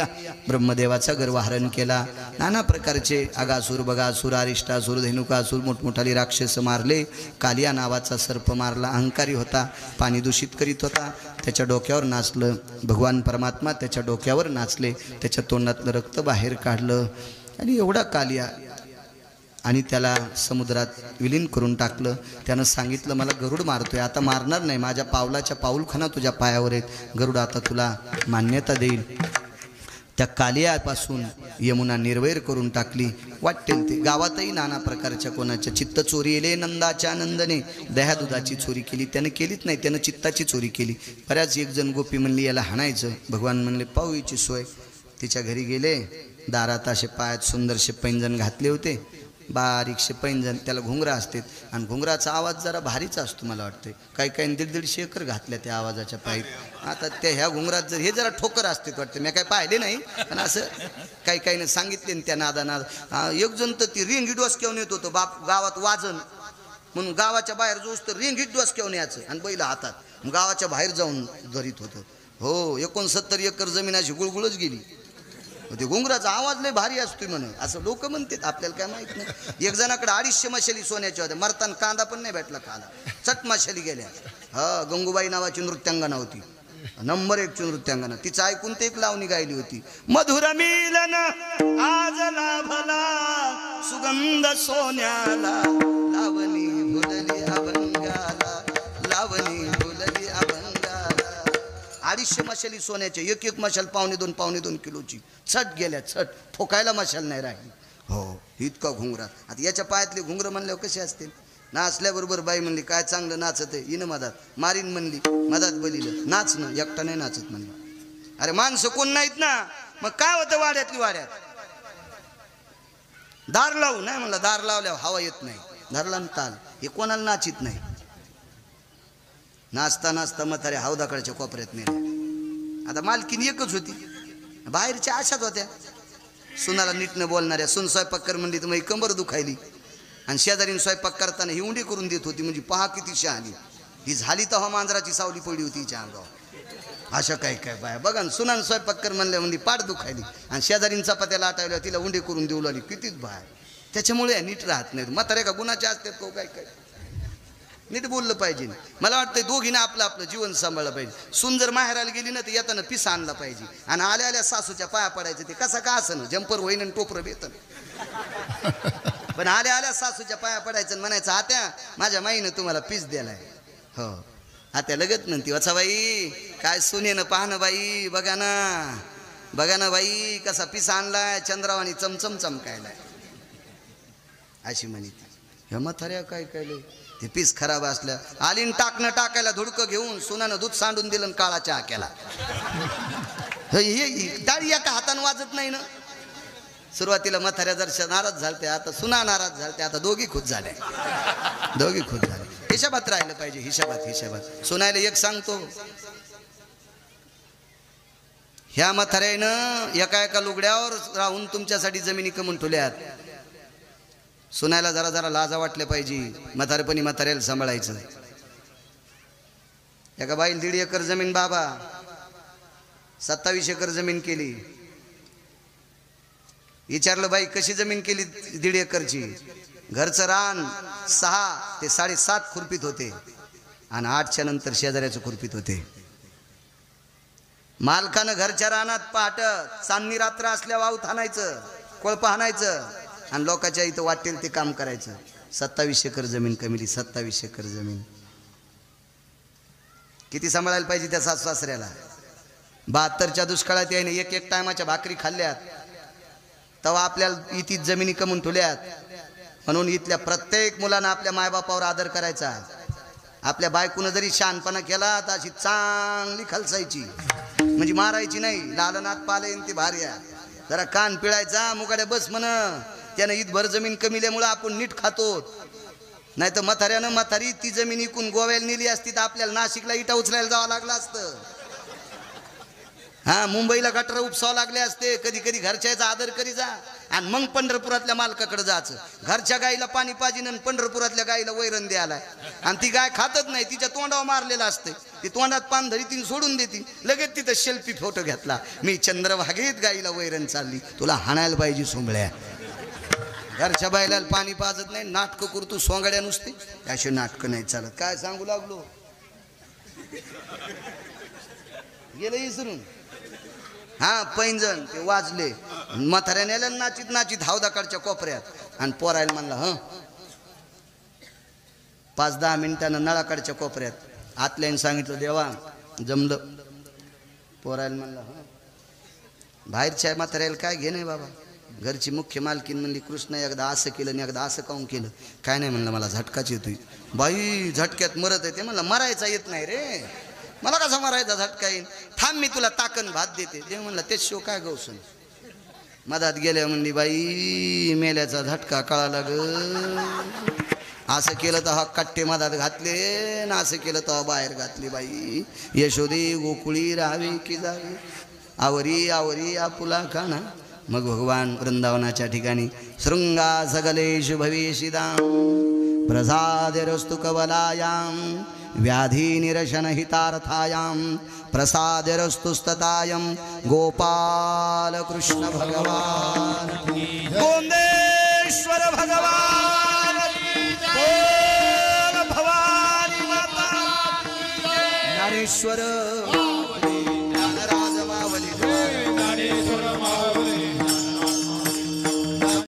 ब्रह्मदेवाचा गर्वहरण केला. नाना प्रकारचे अगासूर बगासूर अरिष्टासूर धेनुकासूर मोठमोठाले राक्षस मारले. कालिया नावाचा सर्प मारला. अहंकारी होता, पाणी दूषित करीत होता. त्याच्या डोक्यावर नाचलं भगवान परमात्मा. त्याच्या डोक्यावर नाचले. त्याच्या तोंडातलं रक्त बाहेर काढलं आणि एवढा कालिया आणि त्याला समुद्रात विलीन करून टाकलं. त्यानं सांगितलं, मला गरुड मारतोय, आता मारणार नाही. माझ्या पावलाच्या पाऊलखाना तुझ्या पायावर आहेत. गरुड आता तुला मान्यता देईल. त्या कालियापासून यमुना निर्वैर करून टाकली. वाटेल ते गावातही नाना प्रकारच्या कोणाच्या चित्त चोरी येले. नंदाच्या नंदने दह्या दुधाची चोरी केली. त्यानं केलीच नाही, त्यानं चित्ताची चोरी केली. बऱ्याच एक जण गोपी म्हणली याला हाणायचं. भगवान म्हणले पाहू हिची सोय. तिच्या घरी गेले. दारात असे पायात सुंदरसे पैंजण घातले होते. बारीकशे पैंजण, त्याला घुंगरा असते आणि घुंगराचा आवाज जरा भारीच असतो मला वाटते. काही काही 1.5-1.5 एकर घातल्या त्या आवाजाच्या पाईप. आता त्या ह्या घुंगरात जर हे जरा ठोकर असते वाटतं, मी काय पाहिले नाही पण असं काही काहीने सांगितले त्या नादानाद. एक जण तर ती रिंगी डोसक्यावून येत होतं बाप गावात वाजन म्हणून, गावाच्या बाहेर जोस तर रिंगीत डोसक्यावून यायचं आणि बैल हातात गावाच्या बाहेर जाऊन धरीत होतं. हो 69 एकर जमीन अशी गुळगुळच गेली. ते घुंगराचा आवाज लय भारी असतोय म्हणे असं लोक म्हणतात, आपल्याला काय माहित नाही. एक जणाकडे 250 मशाली सोन्याच्या होत्या, मरताना कांदा पण नाही भेटला खायला, चट मशाली गेल्या. हा गंगूबाई नावाची नृत्यांगना होती, नंबर 1 ची नृत्यांगना. तिचं ऐकून ते एक लावणी गायली होती. मधुर मिलन आज लाभला सुगंध सोन्याला, लावणी भुलली अभंगाला, लावणी भुलली अभंगाला. 250 मशाली सोन्याच्या, एक एक मशाल 1.5-2 किलोची. छट गेल्या, छट ठोकायला मशाल नाही राहिली. हो इतका घुंगरा. आता याच्या पायातले घुंगर म्हणल्यावर कसे असतील. नाचल्याबरोबर बाई म्हणली काय चांगलं नाचत आहे, हिनं मधात मारीन म्हणली, मधात बलिलं नाच ना, एकटा नाही नाचत म्हणली. अरे माणसं कोण नाहीत ना, मग काय होतं वाड्यातली वाड्यात. दार लावू नाही म्हणलं, दार लावल्यावर हवा येत नाही, धरला ताल, हे कोणाला नाचित नाही. नाचता नाचता म्हातारे हौदाकडच्या कोपऱ्यात नेले. आता मालकीन एकच होती, बाहेरच्या अशाच होत्या. सुनाला नीट न बोलणाऱ्या. सुन स्वयंपाक कर म्हणली तर मग कंबर दुखायली, आणि शेजारीने स्वयंपाक करताना ही उंडी करून देत होती. म्हणजे पहा किती शहाणी ही झाली. तेव्हा मांजराची सावली पडली होती हिच्या अंगावर. अशा काय काय बाया बघा ना, सुनान स्वयंपाक कर म्हणल्या म्हणजे पाठ दुखायली, आणि शेजारीन चपात्याला आटावल्या तिला उंडी करून देऊ लागली. कितीच बाहेर. त्याच्यामुळे नीट राहत नाहीत. म्हातारे का गुणाचे असतात को काय काय. नीट बोललं पाहिजे. मला वाटतं दोघींना आपलं आपलं जीवन सांभाळलं पाहिजे. सून जर माहेराला गेली ना तर येताना पिसा आणला पाहिजे, आणि आल्या आल्या सासूच्या पाया पडायचं. ते कसा का असं ना, जंपर होईन आणि टोपरं बेतन, पण आल्या आल्या सासूच्या पाया पडायचं म्हणायचं आत्या माझ्या माईनं तुम्हाला पीस दिलाय. हो आत्या लगत म्हणती वचा बाई काय सुनेनं पाहणं बाई, बघा ना बाई कसा पिसा आणलाय, चंद्रावानी चमचम चमकायलाय अशी म्हणती. हे म्हाताऱ्या काय केलं, ते पीस खराब असल्या आलीन टाकणं टाकायला धुडकं घेऊन सुनानं दूध सांडून दिलं, काळा चहा केला. हे डाळी एका हातानं वाजत नाही ना. सुरुवातीला म्हाताऱ्या जर नाराज झालते, आता सुना नाराज झालते, आता दोघी खुश झाल्या, दोघी खुश झाले. हिशाबात राहिलं पाहिजे, हिशाबात. सुनायला एक सांगतो, ह्या म्हाताऱ्यानं एका लुगड्यावर राहून तुमच्यासाठी जमिनी कमवून ठेवल्यात. सुनायला जरा जरा लाजा वाटल्या पाहिजे. म्हातारेपणी म्हाताऱ्याला सांभाळायचं. एका बाईला 1.5 एकर जमीन, बाबा 27 एकर जमीन केली. विचारलं बाई कशी जमीन केली 1.5 एकरची. घरचं रान 6 ते 7.5 खुरपीत होते, आणि 8च्या नंतर शेजाऱ्याचं खुरपीत होते. मालकानं घरच्या रानात पहाट चांदणी रात्र असल्या वाहूत हाणायचं, कोळपा हाणायचं, आणि लोकांच्या इथं वाटेल ते काम करायचं. 27 एकर जमीन कमिली. 27 एकर जमीन किती सांभाळायला पाहिजे त्या सासू सासऱ्याला. 72च्या दुष्काळात याने एक टायमाच्या भाकरी खाल्ल्यात, तेव्हा आपल्याला इथे जमिनी कमवून ठेवल्यात. म्हणून इथल्या प्रत्येक मुलांना आपल्या मायबापावर आदर करायचा. आपल्या बायकोनं जरी शहाणपणा केला तर अशी चांगली खलसायची, म्हणजे मारायची नाही. लालनाथ पालेन ती भार्या जरा कान पिळायचा, मुकाड्या बस म्हण. त्यानं ईदभर जमीन कमिल्यामुळं आपण नीट खातो. नाही तर म्हातारी ती जमीन इकून गोव्याला नेली असती तर आपल्याला नाशिकला इटा उचलायला जावं लागलं असतं. हा मुंबईला गटर उपसावं लागले असते. कधी कधी घरच्याचा आदर करी जा, आणि मग पंढरपुरातल्या मालकाकडे जायचं. घरच्या गाईला पाणी पाजिन, पंढरपुरातल्या गाईला वैरण द्यायला, आणि ती गाय खातच नाही, तिच्या तोंडावर मारलेलं असते. ती तोंडात पान धरी तीन सोडून देते. लगेच तिथं सेल्फी फोटो घेतला, मी चंद्रभागेत गाईला वैरण चालली. तुला हाणायला पाहिजे सोंगळ्या. घरच्या बायला पाणी पाजत नाही, नाटकं करतो सोंगड्या नुसते. अशी नाटकं नाही चालत. काय सांगू लागलो, गेलं इसरून. हा पैंजण ते वाजले, म्हाताऱ्याने आल्या नाचीत नाचीत हौदाकडच्या कोपऱ्यात, आणि पोरायला म्हणला 5-10 मिनिटानं नळाकडच्या कोपऱ्यात आतल्याने सांगितलं देवा जमलं. पोरायला म्हणला बाहेरच्या म्हाताऱ्याला काय घे नाही बाबा. घरची मुख्य मालकीन म्हणली कृष्ण एकदा असं केलं आणि एकदा असं काऊन केलं. काय नाही म्हणलं, मला झटकाच येतोय. बाई झटक्यात मरत आहे. ते म्हणलं मरायचा येत नाही रे, मला कसा मारायचा झटका येईल. थांब मी तुला ताकन भात देते. ते म्हणलं तेच शो काय गौसन. मधात गेल्या म्हणली बाई मेल्याचा झटका कळाला ग. असं केलं तर हा कट्टे मधात घातले ना असं केलं तर बाहेर घातली बाई. यशोदे गोकुळी राहावी की जावी आवरी आवरी आपुला खाना. मग भगवान वृंदावनाच्या ठिकाणी शृंगा सगलेश भवेशिदां प्रसादरस्तु कवलायां व्याधी निरशन हितार्थायां प्रसादरस्तु स्ततायं गोपाल कृष्ण भगवान गोंदेश्वर भगवान बोल भवानी माता ज्ञानेश्वर